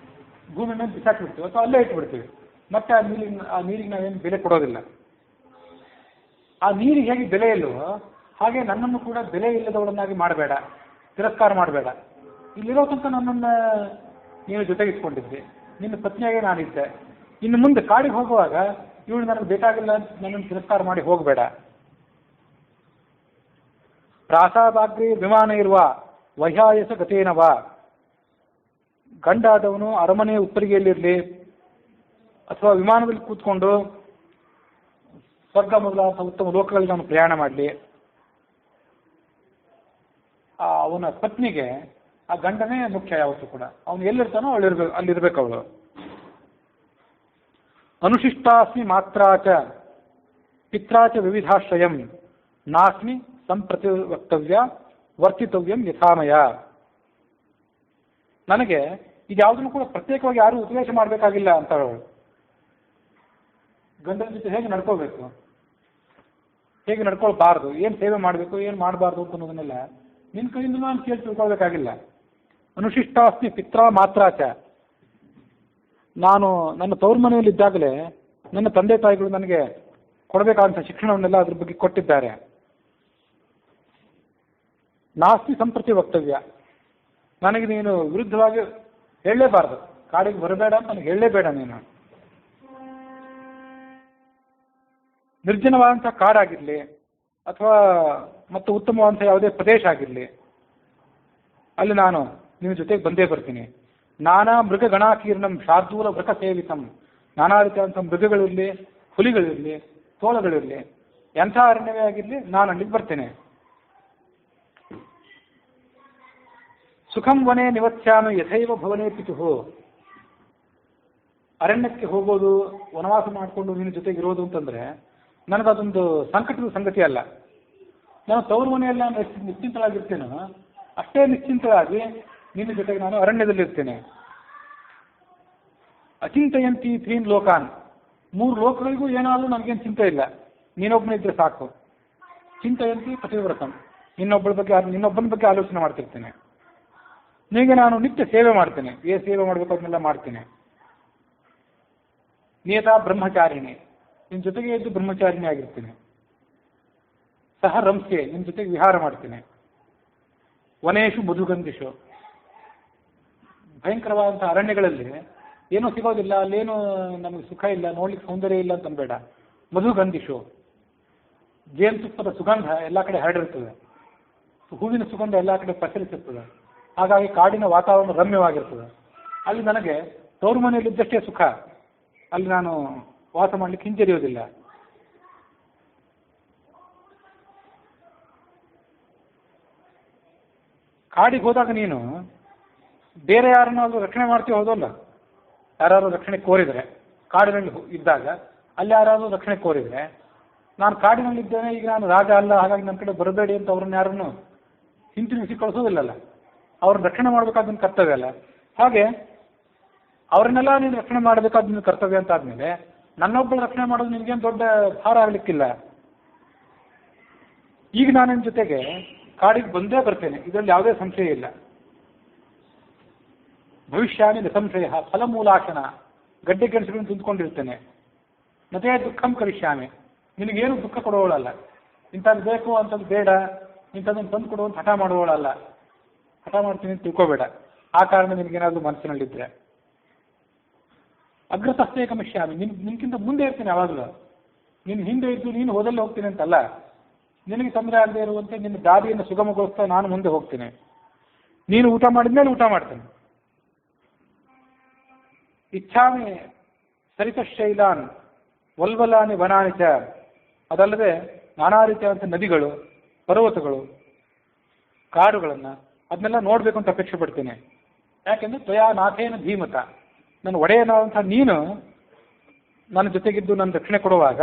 ಭೂಮಿ ಮೇಲೆ ಬಿಸಾಕಿಬಿಡ್ತೀವಿ ಅಥವಾ ಅಲ್ಲೇ ಇಟ್ಬಿಡ್ತೀವಿ. ಮತ್ತೆ ಆ ನೀರಿಗೆ ನಾವೇನು ಬೆಲೆ ಕೊಡೋದಿಲ್ಲ. ಆ ನೀರಿಗೆ ಹೇಗೆ ಬೆಲೆ ಇಲ್ಲವೋ ಹಾಗೆ ನನ್ನನ್ನು ಕೂಡ ಬೆಲೆ ಇಲ್ಲದವಳನ್ನಾಗಿ ಮಾಡಬೇಡ, ತಿರಸ್ಕಾರ ಮಾಡಬೇಡ. ಇಲ್ಲಿರೋ ತನಕ ನನ್ನನ್ನು ನೀನು ಜೊತೆಗೆ ಇಟ್ಕೊಂಡಿದ್ದೆ, ನಿನ್ನ ಪತ್ನಿಯಾಗೆ ನಾನಿದ್ದೆ. ಇನ್ನು ಮುಂದೆ ಕಾಡಿಗೆ ಹೋಗುವಾಗ ಇವಳು ನನಗೆ ಬೇಕಾಗಿಲ್ಲ ಅಂತ ನನ್ನನ್ನು ತಿರಸ್ಕಾರ ಮಾಡಿ ಹೋಗಬೇಡ. ಪ್ರಾಸಾದಾಗ್ರಿ ವಿಮಾನ ಇರುವ ವಹ್ಯಾಯಸ ಗತೇನವ. ಗಂಡಾದವನು ಅರಮನೆ ಉಪ್ಪರಿಗೆಯಲ್ಲಿರಲಿ ಅಥವಾ ವಿಮಾನದಲ್ಲಿ ಕೂತ್ಕೊಂಡು ಸ್ವರ್ಗ ಮೊದಲಾದ ಉತ್ತಮ ಲೋಕಗಳಿಗೆ ಅವನು ಪ್ರಯಾಣ ಮಾಡಲಿ, ಅವನ ಪತ್ನಿಗೆ ಆ ಗಂಡನೇ ಮುಖ್ಯ ಯಾವತ್ತೂ ಕೂಡ. ಅವನು ಎಲ್ಲಿರ್ತಾನೋ ಅಲ್ಲಿರ್ಬೇಕು ಅವಳು. ಅನುಶಿಷ್ಟಾಸ್ಮಿ ಮಾತ್ರಾಚ ಪಿತ್ರಾಚ ವಿವಿಧಾಶ್ರಯಂ ನಾಸ್ಮಿ ಸಂಪ್ರತಿ ವಕ್ತವ್ಯ ವರ್ತಿತವ್ಯಂ ಯಥಾಮಯ. ನನಗೆ ಇದ್ಯಾವುದನ್ನು ಕೂಡ ಪ್ರತ್ಯೇಕವಾಗಿ ಯಾರೂ ಉಪದೇಶ ಮಾಡಬೇಕಾಗಿಲ್ಲ ಅಂತ ಹೇಳೋಳು. ಗಂಡನ ಜೊತೆ ಹೇಗೆ ನಡ್ಕೋಬೇಕು, ಹೇಗೆ ನಡ್ಕೊಳ್ಬಾರ್ದು, ಏನು ಸೇವೆ ಮಾಡಬೇಕು, ಏನು ಮಾಡಬಾರ್ದು ಅಂತ ಅನ್ನೋದನ್ನೆಲ್ಲ ನಿನ್ನ ಕೈಯಿಂದ ನಾನು ಕೇಳಿ ತಿಳ್ಕೊಳ್ಬೇಕಾಗಿಲ್ಲ. ಅನುಶಿಷ್ಟಾಸ್ಮಿ ಪಿತ್ರ ಮಾತ್ರಾಚ. ನಾನು ನನ್ನ ತವರು ಮನೆಯಲ್ಲಿದ್ದಾಗಲೇ ನನ್ನ ತಂದೆ ತಾಯಿಗಳು ನನಗೆ ಕೊಡಬೇಕಾದಂಥ ಶಿಕ್ಷಣವನ್ನೆಲ್ಲ ಅದ್ರ ಬಗ್ಗೆ ಕೊಟ್ಟಿದ್ದಾರೆ. ನಾಸ್ತಿ ಸಂಪ್ರತಿ ವಕ್ತವ್ಯ. ನನಗೆ ನೀನು ವಿರುದ್ಧವಾಗಿ ಹೇಳಲೇಬಾರ್ದು, ಕಾಡಿಗೆ ಬರಬೇಡ ಅಂತ ನನಗೆ ಹೇಳಲೇಬೇಡ. ನೀನು ನಿರ್ಜನವಾದಂಥ ಕಾಡಾಗಿರಲಿ ಅಥವಾ ಮತ್ತು ಉತ್ತಮವಾದಂಥ ಯಾವುದೇ ಪ್ರದೇಶ ಆಗಿರಲಿ, ಅಲ್ಲಿ ನಾನು ನಿನ್ನ ಜೊತೆಗೆ ಬಂದೇ ಬರ್ತೀನಿ. ನಾನಾ ಮೃಗಗಣಾಕೀರ್ಣಂ ಶಾರ್ದೂಲ ವೃಕ ಸೇವಿತಂ. ನಾನಾ ರೀತಿಯಾದಂಥ ಮೃಗಗಳಿರಲಿ, ಹುಲಿಗಳಿರಲಿ, ತೋಳಗಳಿರಲಿ, ಎಂಥ ಅರಣ್ಯವೇ ಆಗಿರಲಿ, ನಾನು ಅಲ್ಲಿಗೆ ಬರ್ತೇನೆ. ಸುಖಂ ವನೇ ನಿವತ್ಸ್ಯಾಮಿ ಯಥೈವ ಭವನೇ ಪಿತುಃ. ಅರಣ್ಯಕ್ಕೆ ಹೋಗೋದು, ವನವಾಸ ಮಾಡಿಕೊಂಡು ನಿನ್ನ ಜೊತೆಗೆ ಇರೋದು ಅಂತಂದರೆ ನನಗದೊಂದು ಸಂಕಟದ ಸಂಗತಿ ಅಲ್ಲ. ನಾನು ತವರು ಮನೆಯಲ್ಲಿ ನಾನು ಎಷ್ಟು ನಿಶ್ಚಿಂತಳಾಗಿರ್ತೇನೋ ಅಷ್ಟೇ ನಿಶ್ಚಿಂತಳಾಗಿ ನಿನ್ನ ಜೊತೆಗೆ ನಾನು ಅರಣ್ಯದಲ್ಲಿರ್ತೇನೆ. ಅಚಿಂತಯಂತಿ ತ್ರೀನ್ ಲೋಕಾನ್, 3 ಲೋಕಗಳಿಗೂ ಏನಾದರೂ ನನಗೇನು ಚಿಂತೆ ಇಲ್ಲ, ನೀನೊಬ್ಬನೇ ಇದ್ರೆ ಸಾಕು. ಚಿಂತಯಂತಿ ಪತಿವ್ರತಂ, ನಿನ್ನೊಬ್ಬನ ಬಗ್ಗೆ ಆಲೋಚನೆ ಮಾಡ್ತಿರ್ತೇನೆ. ನಿನಗೆ ನಾನು ನಿತ್ಯ ಸೇವೆ ಮಾಡ್ತೇನೆ, ಸೇವೆ ಮಾಡಬೇಕು ಅದನ್ನೆಲ್ಲ ಮಾಡ್ತೇನೆ. ನಿಯತಾ ಬ್ರಹ್ಮಚಾರಿಣಿ, ನಿನ್ನ ಜೊತೆಗೆ ಇದ್ದು ಬ್ರಹ್ಮಚಾರಿಣಿ ಆಗಿರ್ತೇನೆ. ಸಹ ರಂಸೆ, ನಿನ್ನ ಜೊತೆಗೆ ವಿಹಾರ ಮಾಡ್ತೇನೆ. ವನೇಶು ಮಧುಗಂಧಿಷು, ಭಯಂಕರವಾದಂಥ ಅರಣ್ಯಗಳಲ್ಲಿ ಏನೂ ಸಿಗೋದಿಲ್ಲ, ಅಲ್ಲೇನು ನಮಗೆ ಸುಖ ಇಲ್ಲ, ನೋಡ್ಲಿಕ್ಕೆ ಸೌಂದರ್ಯ ಇಲ್ಲ ಅಂತ ಅನ್ಬೇಡ. ಮಧುಗಂಧಿಷು, ಜೇನುತುಪ್ಪದ ಸುಗಂಧ ಎಲ್ಲ ಕಡೆ ಹರಡಿರ್ತದೆ, ಹೂವಿನ ಸುಗಂಧ ಎಲ್ಲ ಕಡೆ ಪ್ರಸರಿಸಿರ್ತದೆ. ಹಾಗಾಗಿ ಕಾಡಿನ ವಾತಾವರಣ ರಮ್ಯವಾಗಿರ್ತದೆ. ಅಲ್ಲಿ ನನಗೆ ತವರು ಮನೆಯಲ್ಲಿದ್ದಷ್ಟೇ ಸುಖ, ಅಲ್ಲಿ ನಾನು ವಾಸ ಮಾಡಲಿಕ್ಕೆ ಹಿಂಜರಿಯೋದಿಲ್ಲ. ಕಾಡಿಗೆ ಹೋದಾಗ ನೀನು ಬೇರೆ ಯಾರನ್ನಾದ್ರೂ ರಕ್ಷಣೆ ಮಾಡ್ತೀವಿ, ಹೋದಲ್ಲ? ಯಾರಾದ್ರೂ ರಕ್ಷಣೆ ಕೋರಿದರೆ, ಕಾಡಿನಲ್ಲಿ ಇದ್ದಾಗ ಅಲ್ಲಿ ಯಾರಾದ್ರೂ ರಕ್ಷಣೆ ಕೋರಿದರೆ, ನಾನು ಕಾಡಿನಲ್ಲಿದ್ದೇನೆ, ಈಗ ನಾನು ರಾಜ ಅಲ್ಲ, ಹಾಗಾಗಿ ನನ್ನ ಕಡೆ ಬರಬೇಡಿ ಅಂತ ಅವ್ರನ್ನ ಯಾರನ್ನು ಹಿಂತಿರುಗಿಸಿ ಕಳಿಸೋದಿಲ್ಲಲ್ಲ. ಅವ್ರನ್ನ ರಕ್ಷಣೆ ಮಾಡಬೇಕಾದ ನಿನ್ನ ಕರ್ತವ್ಯ ಅಲ್ಲ. ಹಾಗೆ ಅವ್ರನ್ನೆಲ್ಲ ನೀನು ರಕ್ಷಣೆ ಮಾಡಬೇಕಾದ ನಿನ್ನ ಕರ್ತವ್ಯ ಅಂತ ಆದಮೇಲೆ ನನ್ನೊಬ್ಬಳು ರಕ್ಷಣೆ ಮಾಡೋದು ನಿನಗೇನು ದೊಡ್ಡ ಭಾರ ಆಗಲಿಕ್ಕಿಲ್ಲ. ಈಗ ನಾನು ನಿನ್ನ ಜೊತೆಗೆ ಕಾಡಿಗೆ ಬಂದೇ ಬರ್ತೇನೆ, ಇದರಲ್ಲಿ ಯಾವುದೇ ಸಂಶಯ ಇಲ್ಲ. ಭವಿಷ್ಯಾನಿ ನಿಸಂಶಯ ಫಲಮೂಲಾಶನ, ಗಡ್ಡೆ ಗೆಣಸುಗಳನ್ನು ತಿಂದ್ಕೊಂಡಿರ್ತೇನೆ. ನತೇ ದುಃಖಂ ಕರಿಷ್ಯಾಮಿ, ನಿನಗೇನು ದುಃಖ ಕೊಡುವವಳಲ್ಲ. ಇಂಥದ್ದು ಬೇಕು ಅಂಥದ್ದು ಬೇಡ, ಇಂಥದ್ದನ್ನು ತಂದು ಕೊಡುವಂತ ಹಠ ಮಾಡುವವಳಲ್ಲ. ಹಠ ಮಾಡ್ತೀನಿ ಅಂತ ತಿಳ್ಕೋಬೇಡ. ಆ ಕಾರಣ ನಿನಗೇನಾದರೂ ಮನಸ್ಸಿನಲ್ಲಿದ್ದರೆ. ಅಗ್ರತಸ್ಥೇ ಗಮಿಷ್ಯಾಮಿ, ನಿನ್ಗಿಂತ ಮುಂದೆ ಇರ್ತೀನಿ ಯಾವಾಗಲೂ. ನಿನ್ನ ಹಿಂದೆ ಇದ್ದು ನೀನು ಹೋದಲ್ಲಿ ಹೋಗ್ತೀನಿ ಅಂತಲ್ಲ, ನಿನಗೆ ತೊಂದರೆ ಆಗದೆ ಇರುವಂತೆ ನಿನ್ನ ದಾರಿಯನ್ನು ಸುಗಮಗೊಳಿಸ್ತಾ ನಾನು ಮುಂದೆ ಹೋಗ್ತೀನಿ. ನೀನು ಊಟ ಮಾಡಿದ್ಮೇಲೆ ಊಟ ಮಾಡ್ತೇನೆ. ಇಚ್ಛಾಮಿ ಸರಿತಶೈಲಾನ್ ವಲ್ವಲಾನಿ ವನಾನಿ ಚ, ಅದಲ್ಲದೆ ನಾನಾ ರೀತಿಯಾದಂಥ ನದಿಗಳು, ಪರ್ವತಗಳು, ಕಾಡುಗಳನ್ನು ಅದನ್ನೆಲ್ಲ ನೋಡಬೇಕು ಅಂತ ಅಪೇಕ್ಷೆ ಪಡ್ತೇನೆ. ಯಾಕೆಂದ್ರೆ ತ್ವಯಾ ನಾಥೇನ ಧೀಮತ, ನನ್ನ ಒಡೆಯನಾದಂಥ ನೀನು ನನ್ನ ಜೊತೆಗಿದ್ದು ನನ್ನ ರಕ್ಷಣೆ ಕೊಡುವಾಗ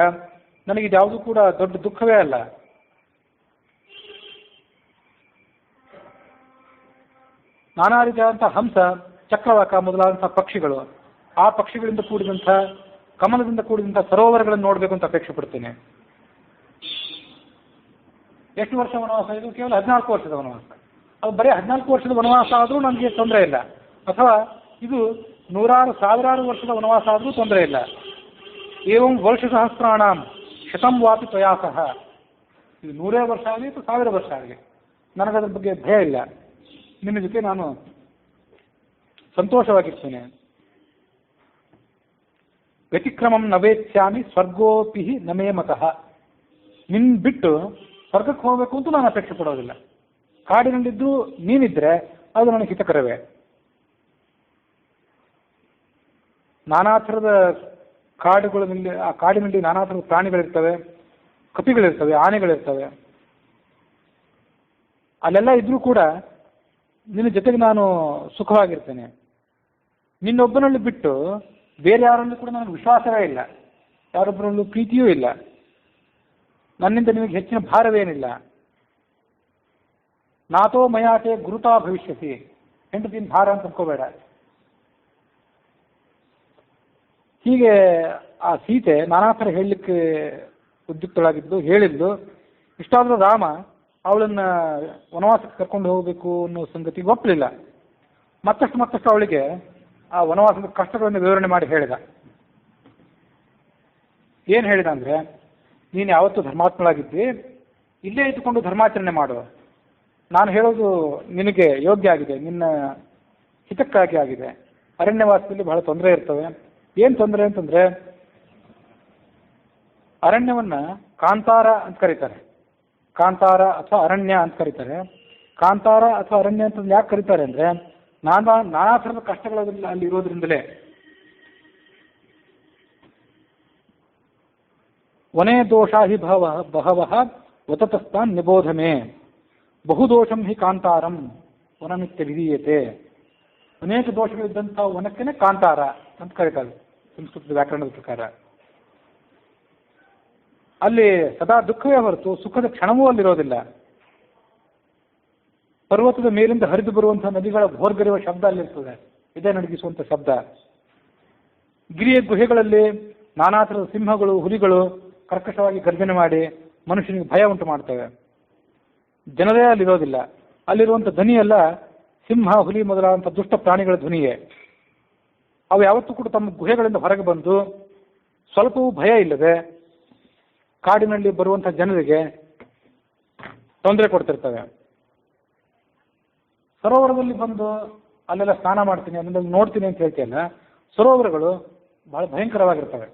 ನನಗಿದ್ಯಾವುದೂ ಕೂಡ ದೊಡ್ಡ ದುಃಖವೇ ಅಲ್ಲ. ನಾನಾ ರೀತಿಯಾದಂಥ ಹಂಸ, ಚಕ್ರವಾಕ ಮೊದಲಾದಂಥ ಪಕ್ಷಿಗಳು, ಆ ಪಕ್ಷಿಗಳಿಂದ ಕೂಡಿದಂಥ, ಕಮಲದಿಂದ ಕೂಡಿದಂಥ ಸರೋವರಗಳನ್ನು ನೋಡಬೇಕು ಅಂತ ಅಪೇಕ್ಷೆ ಪಡ್ತೇನೆ. ಎಷ್ಟು ವರ್ಷ ವನವಾಸ ಇದು? ಕೇವಲ 14 ವರ್ಷದ ವನವಾಸ. ಅದು ಬರೀ 14 ವರ್ಷದ ವನವಾಸ ಆದರೂ ನನಗೆ ತೊಂದರೆ ಇಲ್ಲ, ಅಥವಾ ಇದು 100 ಸಾವಿರಾರು ವರ್ಷದ ವನವಾಸ ಆದರೂ ತೊಂದರೆ ಇಲ್ಲ. ಏವಂ ವರ್ಷ ಸಹಸ್ರಾಣಂ ಶತಂ ವಾಪಿ ತ್ವಯಾಸಃ, ಇದು 100 ವರ್ಷ ಆಗಲಿ ಅಥವಾ 1000 ವರ್ಷ ಆಗಲಿ ನನಗದ್ರ ಬಗ್ಗೆ ಭಯ ಇಲ್ಲ. ನಿನ್ನ ಜೊತೆ ನಾನು ಸಂತೋಷವಾಗಿರ್ತೇನೆ. ವ್ಯತಿಕ್ರಮಂ ನವೇತ್ಸ್ಯಾಮಿ ಸ್ವರ್ಗೋಪಿ ನಮೇ ಮತಃ, ನಿನ್ನ ಬಿಟ್ಟು ಸ್ವರ್ಗಕ್ಕೆ ಹೋಗಬೇಕು ಅಂತೂ ನಾನು ಅಪೇಕ್ಷೆ ಪಡೋದಿಲ್ಲ. ಕಾಡಿನಲ್ಲಿದ್ದು ನೀನಿದ್ರೆ ಅದು ನನಗೆ ಹಿತಕರವೇ. ನಾನಾ ಥರದ ಕಾಡುಗಳಲ್ಲಿ, ಆ ಕಾಡಿನಲ್ಲಿ ನಾನಾ ಥರದ ಪ್ರಾಣಿಗಳಿರ್ತವೆ, ಕಪಿಗಳಿರ್ತವೆ, ಆನೆಗಳಿರ್ತವೆ. ಅಲ್ಲೆಲ್ಲ ಇದ್ರೂ ಕೂಡ ನಿನ್ನ ಜೊತೆಗೆ ನಾನು ಸುಖವಾಗಿರ್ತೇನೆ. ನಿನ್ನೊಬ್ಬನಲ್ಲಿ ಬಿಟ್ಟು ಬೇರೆ ಯಾರಲ್ಲೂ ಕೂಡ ನನಗೆ ವಿಶ್ವಾಸವೇ ಇಲ್ಲ, ಯಾರೊಬ್ಬರಲ್ಲೂ ಪ್ರೀತಿಯೂ ಇಲ್ಲ. ನನ್ನಿಂದ ನಿಮಗೆ ಹೆಚ್ಚಿನ ಭಾರವೇನಿಲ್ಲ. ನಾತೋ ಮಯಾತೆ ಗುರುತಾ ಭವಿಷ್ಯತಿ, ಹೆಂಡತಿನ ಭಾರ ಅಂತ ಅನ್ಕೋಬೇಡ. ಹೀಗೆ ಆ ಸೀತೆ ನಾನಾ ಥರ ಹೇಳಲಿಕ್ಕೆ ಉದ್ಯುಕ್ತಳಾಗಿದ್ದು, ಹೇಳಿದ್ದು. ಇಷ್ಟಾದರೂ ರಾಮ ಅವಳನ್ನ ವನವಾಸಕ್ಕೆ ಕರ್ಕೊಂಡು ಹೋಗಬೇಕು ಅನ್ನೋ ಸಂಗತಿಗೆ ಒಪ್ಪಲಿಲ್ಲ. ಮತ್ತಷ್ಟು ಅವಳಿಗೆ ಆ ವನವಾಸದ ಕಷ್ಟಗಳನ್ನು ವಿವರಣೆ ಮಾಡಿ ಹೇಳಿದ. ಏನು ಹೇಳಿದ ಅಂದರೆ, ನೀನು ಯಾವತ್ತೂ ಧರ್ಮಾತ್ಮಳಾಗಿದ್ದಿ, ಇಲ್ಲೇ ಇದ್ದುಕೊಂಡು ಧರ್ಮಾಚರಣೆ ಮಾಡು. ನಾನು ಹೇಳೋದು ನಿನಗೆ ಯೋಗ್ಯ ಆಗಿದೆ, ನಿನ್ನ ಹಿತಕ್ಕಾಗಿ ಆಗಿದೆ. ಅರಣ್ಯವಾಸದಲ್ಲಿ ಬಹಳ ತೊಂದರೆ ಇರ್ತವೆ. ಏನು ತೊಂದರೆ ಅಂತಂದರೆ, ಅರಣ್ಯವನ್ನು ಕಾಂತಾರ ಅಂತ ಕರೀತಾರೆ, ಕಾಂತಾರ ಅಥವಾ ಅರಣ್ಯ ಅಂತ ಕರೀತಾರೆ. ಕಾಂತಾರ ಅಥವಾ ಅರಣ್ಯ ಅಂತ ಯಾಕೆ ಕರೀತಾರೆ ಅಂದರೆ, ನಾನಾ ಥರದ ಕಷ್ಟಗಳು ಅಲ್ಲಿ ಇರೋದ್ರಿಂದಲೇ. ವನೇ ದೋಷಾ ಹಿ ಬಹವಃ ವತತಸ್ತಾನ್ ನಿಬೋಧಮೆ, ಬಹುದೋಷಂ ಹಿ ಕಾಂತಾರಂ ವನಮಿತ್ಯ ವಿಧೀಯತೆ. ಅನೇಕ ದೋಷಗಳಿದ್ದಂಥ ವನಕ್ಕೇನೆ ಕಾಂತಾರ ಅಂತ ಕರೀತಾರೆ. ಸಂಸ್ಕೃತದ ವ್ಯಾಕರಣದ ಪ್ರಕಾರ. ಅಲ್ಲಿ ಸದಾ ದುಃಖವೇ ಹೊರತು ಸುಖದ ಕ್ಷಣವೂ ಅಲ್ಲಿರೋದಿಲ್ಲ. ಪರ್ವತದ ಮೇಲಿಂದ ಹರಿದು ಬರುವಂತಹ ನದಿಗಳ ಭೋರ್ಗರೆಯುವ ಶಬ್ದ ಅಲ್ಲಿರ್ತದೆ, ಇದೇ ನಡಗಿಸುವಂಥ ಶಬ್ದ. ಗಿರಿಯ ಗುಹೆಗಳಲ್ಲಿ ನಾನಾ ಥರದ ಸಿಂಹಗಳು, ಹುಲಿಗಳು ಕರ್ಕಶವಾಗಿ ಗರ್ಜನೆ ಮಾಡಿ ಮನುಷ್ಯನಿಗೆ ಭಯ ಉಂಟು ಮಾಡ್ತವೆ. ಜನರೇ ಅಲ್ಲಿರೋದಿಲ್ಲ. ಅಲ್ಲಿರುವಂಥ ಧ್ವನಿಯೆಲ್ಲ ಸಿಂಹ, ಹುಲಿ ಮೊದಲಾದಂಥ ದುಷ್ಟ ಪ್ರಾಣಿಗಳ ಧ್ವನಿಯೇ. ಅವು ಯಾವತ್ತೂ ಕೂಡ ತಮ್ಮ ಗುಹೆಗಳಿಂದ ಹೊರಗೆ ಬಂದು ಸ್ವಲ್ಪವೂ ಭಯ ಇಲ್ಲದೆ ಕಾಡಿನಲ್ಲಿ ಬರುವಂಥ ಜನರಿಗೆ ತೊಂದರೆ ಕೊಡ್ತಿರ್ತವೆ. ಸರೋವರದಲ್ಲಿ ಬಂದು ಅಲ್ಲೆಲ್ಲ ಸ್ನಾನ ಮಾಡ್ತೀನಿ, ಅದನ್ನೆಲ್ಲ ನೋಡ್ತೀನಿ ಅಂತ ಹೇಳ್ತೀಯಲ್ಲ, ಸರೋವರಗಳು ಬಹಳ ಭಯಂಕರವಾಗಿರ್ತವೆ.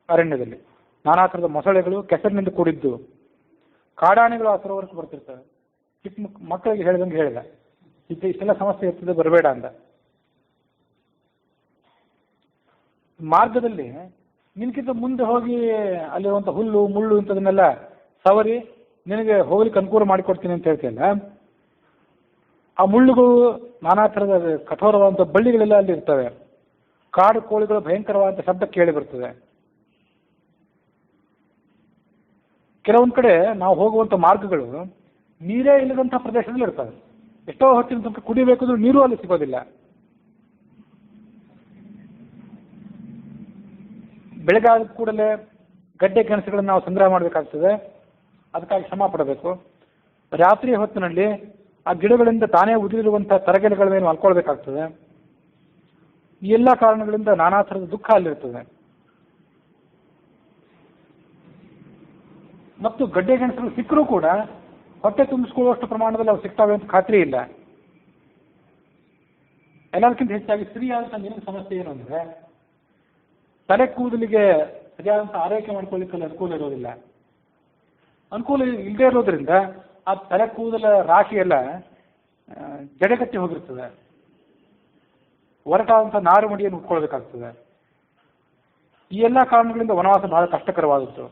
ಅರಣ್ಯದಲ್ಲಿ ನಾನಾ ಥರದ ಮೊಸಳೆಗಳು, ಕೆಸರಿನಿಂದ ಕೂಡಿದ್ದು, ಕಾಡಾನೆಗಳು ಆ ಸರೋವರಕ್ಕೆ ಬರ್ತಿರ್ತವೆ. ಚಿಕ್ಕ ಮಕ್ಕಳಿಗೆ ಹೇಳ್ದಂಗೆ ಹೇಳಿದ, ಇಷ್ಟೆಲ್ಲ ಸಮಸ್ಯೆ ಇರ್ತದೆ, ಬರಬೇಡ ಅಂದ. ಮಾರ್ಗದಲ್ಲಿ ನಿನ್ಕಿಂತ ಮುಂದೆ ಹೋಗಿ ಅಲ್ಲಿರುವಂಥ ಹುಲ್ಲು ಮುಳ್ಳು ಇಂಥದನ್ನೆಲ್ಲ ಸವರಿ ನಿನಗೆ ಹೋಗ್ಲಿಕ್ಕೆ ಅನುಕೂಲ ಮಾಡಿಕೊಡ್ತೀನಿ ಅಂತ ಹೇಳ್ತೀಯಲ್ಲ, ಆ ಮುಳ್ಳುಗಳು, ನಾನಾ ಥರದ ಕಠೋರವಾದಂಥ ಬಳ್ಳಿಗಳೆಲ್ಲ ಅಲ್ಲಿ ಇರ್ತವೆ. ಕಾಡು ಕೋಳಿಗಳು ಭಯಂಕರವಾದಂಥ ಶಬ್ದ ಕೇಳಿ ಬರ್ತದೆ. ಕೆಲವೊಂದು ಕಡೆ ನಾವು ಹೋಗುವಂಥ ಮಾರ್ಗಗಳು ನೀರೇ ಇಲ್ಲದಂಥ ಪ್ರದೇಶದಲ್ಲಿ ಇರ್ತವೆ. ಎಷ್ಟೋ ಹೊತ್ತಿನ ತನಕ ಕುಡಿಬೇಕಾದ್ರೂ ನೀರು ಅಲ್ಲಿ ಸಿಗೋದಿಲ್ಲ. ಬೆಳಗಾದ ಕೂಡಲೇ ಗಡ್ಡೆ ಗೆಣಸುಗಳನ್ನು ನಾವು ಸಂಗ್ರಹ ಮಾಡಬೇಕಾಗ್ತದೆ, ಅದಕ್ಕಾಗಿ ಶ್ರಮ ಪಡಬೇಕು. ರಾತ್ರಿ ಹೊತ್ತಿನಲ್ಲಿ ಆ ಗಿಡಗಳಿಂದ ತಾನೇ ಉದುರಿರುವಂಥ ತರಗೆಲೆಗಳ ಮೇಲೆ ಮಲ್ಕೊಳ್ಬೇಕಾಗ್ತದೆ. ಈ ಎಲ್ಲ ಕಾರಣಗಳಿಂದ ನಾನಾ ಥರದ ದುಃಖ ಅಲ್ಲಿರ್ತದೆ. ಮತ್ತು ಗಡ್ಡೆ ಗೆಣಸುಗಳು ಸಿಕ್ಕರೂ ಕೂಡ ಹೊಟ್ಟೆ ತುಂಬಿಸ್ಕೊಳ್ಳುವಷ್ಟು ಪ್ರಮಾಣದಲ್ಲಿ ಅವು ಸಿಗ್ತವೆ ಅಂತ ಖಾತ್ರಿ ಇಲ್ಲ. ಎಲ್ಲದಕ್ಕಿಂತ ಹೆಚ್ಚಾಗಿ ಸ್ತ್ರೀಯಾದಂಥ ನಿನಗೆ ಸಮಸ್ಯೆ ಏನು ಅಂದರೆ, ತಲೆ ಕೂದಲಿಗೆ ಸರಿಯಾದಂಥ ಆರೈಕೆ ಮಾಡ್ಕೊಳ್ಳಿಕ್ಕೆ ಅನುಕೂಲ ಇರೋದಿಲ್ಲ. ಅನುಕೂಲ ಇಲ್ಲದೆ ಇರೋದ್ರಿಂದ ಆ ತಲೆ ಕೂದಲ ರಾಶಿ ಎಲ್ಲ ಜಡೆಗಟ್ಟಿ ಹೋಗಿರ್ತದೆ. ಒರಟಾದಂಥ ನಾರು ಮಡಿಯನ್ನು ಉಟ್ಕೊಳ್ಬೇಕಾಗ್ತದೆ. ಈ ಎಲ್ಲ ಕಾರಣಗಳಿಂದ ವನವಾಸ ಬಹಳ ಕಷ್ಟಕರವಾದದ್ದು.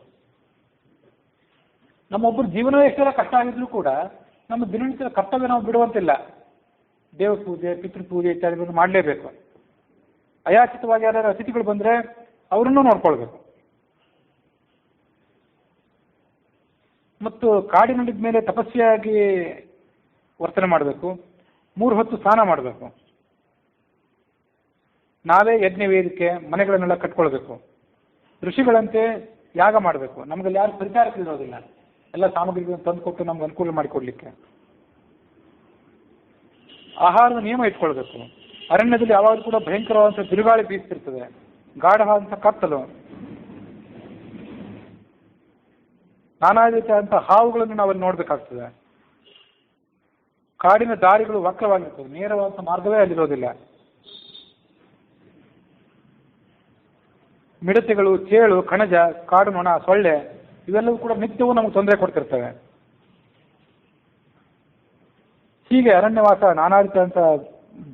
ನಮ್ಮೊಬ್ಬರು ಜೀವನ ಎಷ್ಟೆಲ್ಲ ಕಷ್ಟ ಆಗಿದ್ರೂ ಕೂಡ ನಮ್ಮ ದಿನನಿತ್ಯದ ಕರ್ತವ್ಯ ನಾವು ಬಿಡುವಂತಿಲ್ಲ. ದೇವ ಪೂಜೆ, ಪಿತೃಪೂಜೆ ಇತ್ಯಾದಿಗಳನ್ನು ಮಾಡಲೇಬೇಕು. ಅಯಾಚಿತವಾಗಿ ಯಾರು ಅತಿಥಿಗಳು ಬಂದರೆ ಅವರನ್ನು ನೋಡ್ಕೊಳ್ಬೇಕು. ಮತ್ತು ಕಾಡಿನಲ್ಲಿದ್ದ ಮೇಲೆ ತಪಸ್ವಿಯಾಗಿ ವರ್ತನೆ ಮಾಡಬೇಕು. 3 ಹೊತ್ತು ಸ್ನಾನ ಮಾಡಬೇಕು. ನಾವೇ ಯಜ್ಞ ವೇದಿಕೆ ಮನೆಗಳನ್ನೆಲ್ಲ ಕಟ್ಕೊಳ್ಬೇಕು. ಋಷಿಗಳಂತೆ ಯಾಗ ಮಾಡಬೇಕು. ನಮಗಲ್ಲಿ ಯಾರು ಪರಿಚಾರಕರಿರೋದಿಲ್ಲ, ಎಲ್ಲ ಸಾಮಗ್ರಿಗಳನ್ನು ತಂದುಕೊಟ್ಟು ನಮ್ಗೆ ಅನುಕೂಲ ಮಾಡಿಕೊಡ್ಲಿಕ್ಕೆ. ಆಹಾರದ ನಿಯಮ ಇಟ್ಕೊಳ್ಬೇಕು. ಅರಣ್ಯದಲ್ಲಿ ಯಾವಾಗಲೂ ಕೂಡ ಭಯಂಕರವಾದಂಥ ಬಿರುಗಾಳಿ ಬೀಸ್ತಿರ್ತದೆ, ಗಾಢವಾದಂಥ ಕತ್ತಲು, ನಾನಾ ರೀತಿಯಾದಂಥ ಹಾವುಗಳನ್ನು ನಾವಲ್ಲಿ ನೋಡ್ಬೇಕಾಗ್ತದೆ. ಕಾಡಿನ ದಾರಿಗಳು ವಕ್ರವಾಗಿರ್ತವೆ, ನೇರವಾದಂಥ ಮಾರ್ಗವೇ ಅಲ್ಲಿರೋದಿಲ್ಲ. ಮಿಡತೆಗಳು, ಚೇಳು, ಕಣಜ, ಕಾಡು ನೊಣ, ಸೊಳ್ಳೆ ಇವೆಲ್ಲವೂ ಕೂಡ ನಿತ್ಯವೂ ನಮಗೆ ತೊಂದರೆ ಕೊಡ್ತಿರ್ತವೆ. ಹೀಗೆ ಅರಣ್ಯವಾಸ ನಾನಾ ರೀತಿಯಾದಂಥ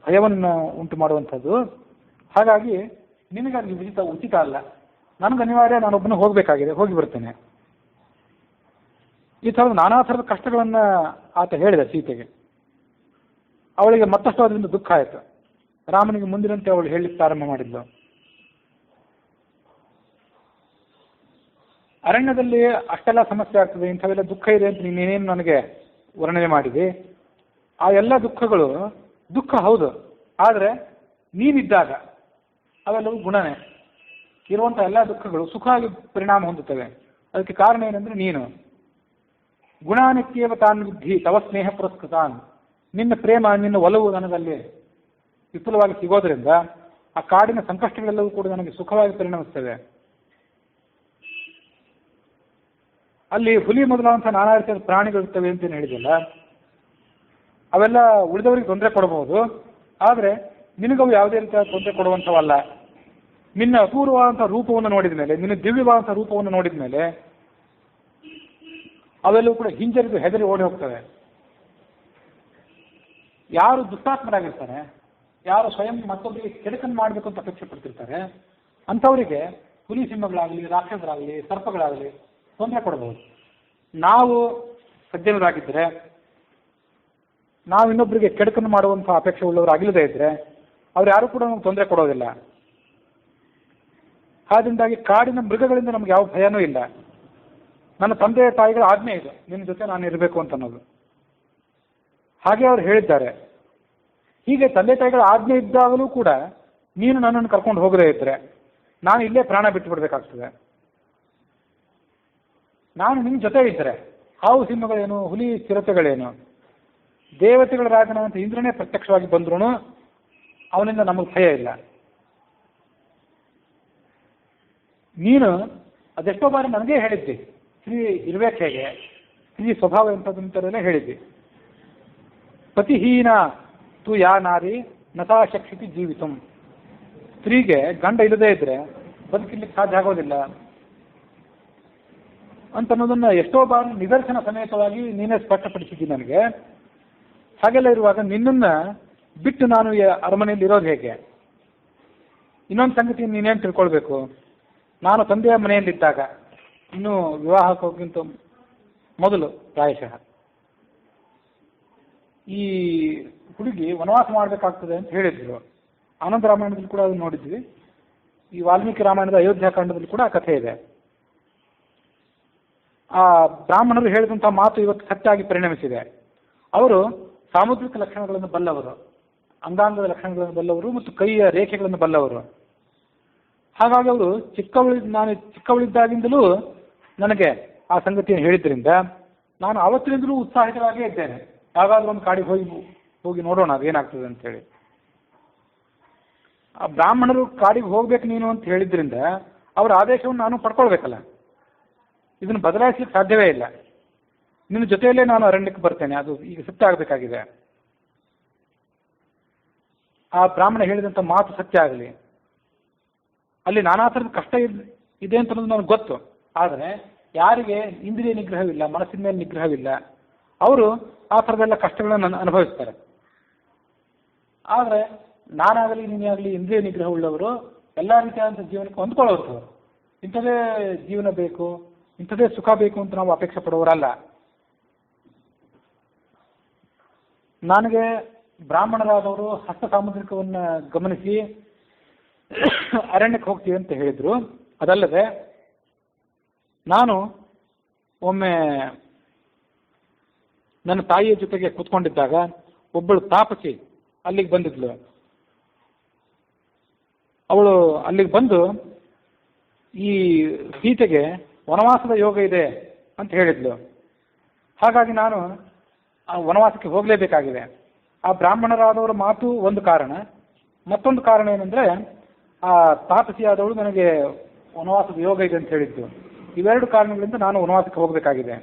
ಭಯವನ್ನು ಉಂಟು ಮಾಡುವಂಥದ್ದು. ಹಾಗಾಗಿ ನಿನಗೆ ಅಲ್ಲಿ ಉಚಿತ ಅಲ್ಲ, ನನಗೆ ಅನಿವಾರ್ಯ, ನಾನೊಬ್ಬನು ಹೋಗಬೇಕಾಗಿದೆ, ಹೋಗಿ ಬರ್ತೇನೆ. ಈ ಥರದ ನಾನಾ ಥರದ ಕಷ್ಟಗಳನ್ನು ಆತ ಹೇಳಿದ ಸೀತೆಗೆ. ಅವಳಿಗೆ ಮತ್ತಷ್ಟು ಅದರಿಂದ ದುಃಖ ಆಯಿತು. ರಾಮನಿಗೆ ಮುಂದಿನಂತೆ ಅವಳು ಹೇಳಲಿಕ್ಕೆ ಪ್ರಾರಂಭ ಮಾಡಿದ್ಲು. ಅರಣ್ಯದಲ್ಲಿ ಅಷ್ಟೆಲ್ಲ ಸಮಸ್ಯೆ ಆಗ್ತದೆ, ಇಂಥವೆಲ್ಲ ದುಃಖ ಇದೆ ಅಂತ ನೀನೇನು ನನಗೆ ವರ್ಣನೆ ಮಾಡಿದೆ. ಆ ಎಲ್ಲ ದುಃಖಗಳು ದುಃಖ ಹೌದು, ಆದರೆ ನೀನಿದ್ದಾಗ ಅವೆಲ್ಲವೂ ಗುಣನೇ. ಇರುವಂಥ ಎಲ್ಲ ದುಃಖಗಳು ಸುಖ ಆಗಿ ಪರಿಣಾಮ ಹೊಂದುತ್ತವೆ. ಅದಕ್ಕೆ ಕಾರಣ ಏನಂದ್ರೆ ನೀನು. ಗುಣಾನಿತ್ಯೇವ ತಾನ್ ವಿದ್ಧಿ ತವ ಸ್ನೇಹ ಪುರಸ್ಕೃತಾನ್. ನಿನ್ನ ಪ್ರೇಮ, ನಿನ್ನ ಒಲವು ನನಗಲ್ಲಿ ವಿಪುಲವಾಗಿ ಸಿಗೋದ್ರಿಂದ ಆ ಕಾಡಿನ ಸಂಕಷ್ಟಗಳೆಲ್ಲವೂ ಕೂಡ ನನಗೆ ಸುಖವಾಗಿ ಪರಿಣಮಿಸ್ತವೆ. ಅಲ್ಲಿ ಹುಲಿ ಮೊದಲಾದಂಥ ನಾನಾ ರೀತಿಯ ಪ್ರಾಣಿಗಳಿರ್ತವೆ ಅಂತೇನು ಹೇಳಿದೆಯಲ್ಲ, ಅವೆಲ್ಲ ಉಳಿದವರಿಗೆ ತೊಂದರೆ ಕೊಡಬಹುದು, ಆದರೆ ನಿನಗವು ಯಾವುದೇ ರೀತಿಯ ತೊಂದರೆ ಕೊಡುವಂಥವಲ್ಲ. ನಿನ್ನ ಅಪೂರ್ವವಾದಂಥ ರೂಪವನ್ನು ನೋಡಿದ ಮೇಲೆ, ನಿನ್ನ ದಿವ್ಯವಾದಂಥ ರೂಪವನ್ನು ನೋಡಿದ ಮೇಲೆ ಅವೆಲ್ಲವೂ ಕೂಡ ಹಿಂಜರಿದು ಹೆದರಿ ಓಡಿ ಹೋಗ್ತವೆ. ಯಾರು ದುಷ್ಟಾತ್ಮರಾಗಿರ್ತಾರೆ, ಯಾರು ಸ್ವಯಂ ಮತ್ತೊಬ್ಬರಿಗೆ ಕೆಡಕನ್ನು ಮಾಡಬೇಕು ಅಂತ ಅಪೇಕ್ಷೆ ಪಡ್ತಿರ್ತಾರೆ, ಅಂಥವರಿಗೆ ಹುಲಿ ಸಿಂಹಗಳಾಗಲಿ, ರಾಕ್ಷಸರಾಗಲಿ, ಸರ್ಪಗಳಾಗಲಿ ತೊಂದರೆ ಕೊಡಬಹುದು. ನಾವು ಸಜ್ಜನರಾಗಿದ್ದರೆ, ನಾವು ಇನ್ನೊಬ್ಬರಿಗೆ ಕೆಡಕನ್ನು ಮಾಡುವಂಥ ಅಪೇಕ್ಷೆ ಉಳ್ಳವರು ಆಗಿಲ್ಲದೇ ಇದ್ದರೆ ಅವ್ರು ಯಾರು ಕೂಡ ನಮ್ಗೆ ತೊಂದರೆ ಕೊಡೋದಿಲ್ಲ. ಆದ್ದರಿಂದಾಗಿ ಕಾಡಿನ ಮೃಗಗಳಿಂದ ನಮ್ಗೆ ಯಾವ ಭಯನೂ ಇಲ್ಲ. ನನ್ನ ತಂದೆ ತಾಯಿಗಳ ಆಜ್ಞೆ ಇದು, ನಿನ್ನ ಜೊತೆ ನಾನು ಇರಬೇಕು ಅಂತ ಅನ್ನೋದು. ಹಾಗೆ ಅವ್ರು ಹೇಳಿದ್ದಾರೆ. ಹೀಗೆ ತಂದೆ ತಾಯಿಗಳ ಆಜ್ಞೆ ಇದ್ದಾಗಲೂ ಕೂಡ ನೀನು ನನ್ನನ್ನು ಕರ್ಕೊಂಡು ಹೋಗದೇ ಇದ್ರೆ ನಾನು ಇಲ್ಲೇ ಪ್ರಾಣ ಬಿಟ್ಟು ಬಿಡಬೇಕಾಗ್ತದೆ. ನಾನು ನಿಮ್ಮ ಜೊತೆ ಇದ್ದರೆ ಹಾವು ಸಿಂಹಗಳೇನು, ಹುಲಿ ಚಿರತೆಗಳೇನು, ದೇವತೆಗಳ ರಾಜನಾದಂಥ ಇಂದ್ರನೇ ಪ್ರತ್ಯಕ್ಷವಾಗಿ ಬಂದ್ರೂ ಅವನಿಂದ ನಮಗೆ ಭಯ ಇಲ್ಲ. ನೀನು ಅದೆಷ್ಟೋ ಬಾರಿ ನನಗೇ ಹೇಳಿದ್ದಿ ಸ್ತ್ರೀ ಇರ್ಬೇಕು ಹೇಗೆ, ಸ್ತ್ರೀ ಸ್ವಭಾವ ಎಂಥದ್ದಂತೆಲ್ಲ ಹೇಳಿದ್ದಿ. ಪತಿಹೀನ ತು ಯಾ ನಾರಿ ನತಾ ಶಕ್ತಿ ಜೀವಿತಂ. ಸ್ತ್ರೀಗೆ ಗಂಡ ಇಲ್ಲದೇ ಇದ್ರೆ ಬದುಕಿರ್ಲಿಕ್ಕೆ ಸಾಧ್ಯ ಆಗೋದಿಲ್ಲ ಅಂತ ಅನ್ನೋದನ್ನ ಎಷ್ಟೋ ಬಾರಿ ನಿದರ್ಶನ ಸಮೇತವಾಗಿ ನೀನೇ ಸ್ಪಷ್ಟಪಡಿಸಿದ್ದಿ ನನಗೆ. ಹಾಗೆಲ್ಲ ಇರುವಾಗ ನಿನ್ನನ್ನ ಬಿಟ್ಟು ನಾನು ಅರಮನೆಯಲ್ಲಿ ಇರೋದು ಹೇಗೆ? ಇನ್ನೊಂದು ಸಂಗತಿ ನೀನೇನು ತಿಳ್ಕೊಳ್ಬೇಕು, ನಾನು ತಂದೆಯ ಮನೆಯಲ್ಲಿದ್ದಾಗ ಇನ್ನೂ ವಿವಾಹಕ್ಕೋಗಿಂತ ಮೊದಲು ಪ್ರಾಯಶಃ ಈ ಹುಡುಗಿ ವನವಾಸ ಮಾಡಬೇಕಾಗ್ತದೆ ಅಂತ ಹೇಳಿದ್ರು. ಆನಂದ ರಾಮಾಯಣದಲ್ಲಿ ಕೂಡ ಅದನ್ನು ನೋಡಿದ್ವಿ. ಈ ವಾಲ್ಮೀಕಿ ರಾಮಾಯಣದ ಅಯೋಧ್ಯಾಕಾಂಡದಲ್ಲಿ ಕೂಡ ಆ ಕಥೆ ಇದೆ. ಆ ಬ್ರಾಹ್ಮಣರು ಹೇಳಿದಂಥ ಮಾತು ಇವತ್ತು ಸತ್ಯ ಆಗಿ ಪರಿಣಮಿಸಿದೆ. ಅವರು ಸಾಮುದ್ರಿಕ ಲಕ್ಷಣಗಳನ್ನು ಬಲ್ಲವರು, ಅಂಗಾಂಗದ ಲಕ್ಷಣಗಳನ್ನು ಬಲ್ಲವರು ಮತ್ತು ಕೈಯ ರೇಖೆಗಳನ್ನು ಬಲ್ಲವರು. ಹಾಗಾಗಿ ಅವರು ನಾನು ಚಿಕ್ಕವಳಿದ್ದಾಗಿಂದಲೂ ನನಗೆ ಆ ಸಂಗತಿಯನ್ನು ಹೇಳಿದ್ರಿಂದ ನಾನು ಆವತ್ತಿನಿಂದಲೂ ಉತ್ಸಾಹಿತರಾಗೇ ಇದ್ದೇನೆ. ಯಾವಾಗಾದ್ರೂ ಒಂದು ಕಾಡಿಗೆ ಹೋಗಿ ನೋಡೋಣ ಅದೇನಾಗ್ತದೆ ಅಂತೇಳಿ. ಆ ಬ್ರಾಹ್ಮಣರು ಕಾಡಿಗೆ ಹೋಗ್ಬೇಕು ನೀನು ಅಂತ ಹೇಳಿದ್ರಿಂದ ಅವರ ಆದೇಶವನ್ನು ನಾನು ಪಡ್ಕೊಳ್ಬೇಕಲ್ಲ. ಇದನ್ನು ಬದಲಾಯಿಸಲಿಕ್ಕೆ ಸಾಧ್ಯವೇ ಇಲ್ಲ. ನಿನ್ನ ಜೊತೆಯಲ್ಲೇ ನಾನು ಅರಣ್ಯಕ್ಕೆ ಬರ್ತೇನೆ, ಅದು ಈಗ ಸತ್ಯ ಆಗಬೇಕಾಗಿದೆ. ಆ ಬ್ರಾಹ್ಮಣ ಹೇಳಿದಂಥ ಮಾತು ಸತ್ಯ ಆಗಲಿ. ಅಲ್ಲಿ ನಾನಾ ಥರದ ಕಷ್ಟ ಇದೆ ಅಂತ ಅನ್ನೋದು ನನಗೆ ಗೊತ್ತು. ಆದರೆ ಯಾರಿಗೆ ಇಂದ್ರಿಯ ನಿಗ್ರಹವಿಲ್ಲ, ಮನಸ್ಸಿನ ಮೇಲೆ ನಿಗ್ರಹವಿಲ್ಲ, ಅವರು ಆ ಥರದೆಲ್ಲ ಕಷ್ಟಗಳನ್ನು ಅನುಭವಿಸ್ತಾರೆ. ಆದರೆ ನಾನಾಗಲಿ ನೀನಾಗಲಿ ಇಂದ್ರಿಯ ನಿಗ್ರಹ ಉಳ್ಳವರು, ಎಲ್ಲ ರೀತಿಯಾದಂಥ ಜೀವನಕ್ಕೆ ಹೊಂದ್ಕೊಳ್ಳೋರು. ಇಂಥದೇ ಜೀವನ ಬೇಕು, ಇಂಥದೇ ಸುಖ ಬೇಕು ಅಂತ ನಾವು ಅಪೇಕ್ಷೆ ಪಡುವವರಲ್ಲ. ನನಗೆ ಬ್ರಾಹ್ಮಣರಾದವರು ಹಸ್ತ ಸಾಮುದ್ರಿಕವನ್ನು ಗಮನಿಸಿ ಅರಣ್ಯಕ್ಕೆ ಹೋಗ್ತೀವಿ ಅಂತ ಹೇಳಿದರು. ಅದಲ್ಲದೆ ನಾನು ಒಮ್ಮೆ ನನ್ನ ತಾಯಿಯ ಜೊತೆಗೆ ಕೂತ್ಕೊಂಡಿದ್ದಾಗ ಒಬ್ಬಳು ತಾಪಸಿ ಅಲ್ಲಿಗೆ ಬಂದಿದ್ಲು. ಅವಳು ಅಲ್ಲಿಗೆ ಬಂದು ಈ ಸೀತೆಗೆ ವನವಾಸದ ಯೋಗ ಇದೆ ಅಂತ ಹೇಳಿದ್ಲು. ಹಾಗಾಗಿ ನಾನು ಆ ವನವಾಸಕ್ಕೆ ಹೋಗಲೇಬೇಕಾಗಿದೆ. ಆ ಬ್ರಾಹ್ಮಣರಾದವರ ಮಾತು ಒಂದು ಕಾರಣ, ಮತ್ತೊಂದು ಕಾರಣ ಏನಂದರೆ ಆ ತಾಪಸಿಯಾದವಳು ನನಗೆ ವನವಾಸದ ಯೋಗ ಇದೆ ಅಂತ ಹೇಳಿದ್ದು. ಇವೆರಡು ಕಾರಣಗಳಿಂದ ನಾನು ವನವಾಸಕ್ಕೆ ಹೋಗಬೇಕಾಗಿದೆ.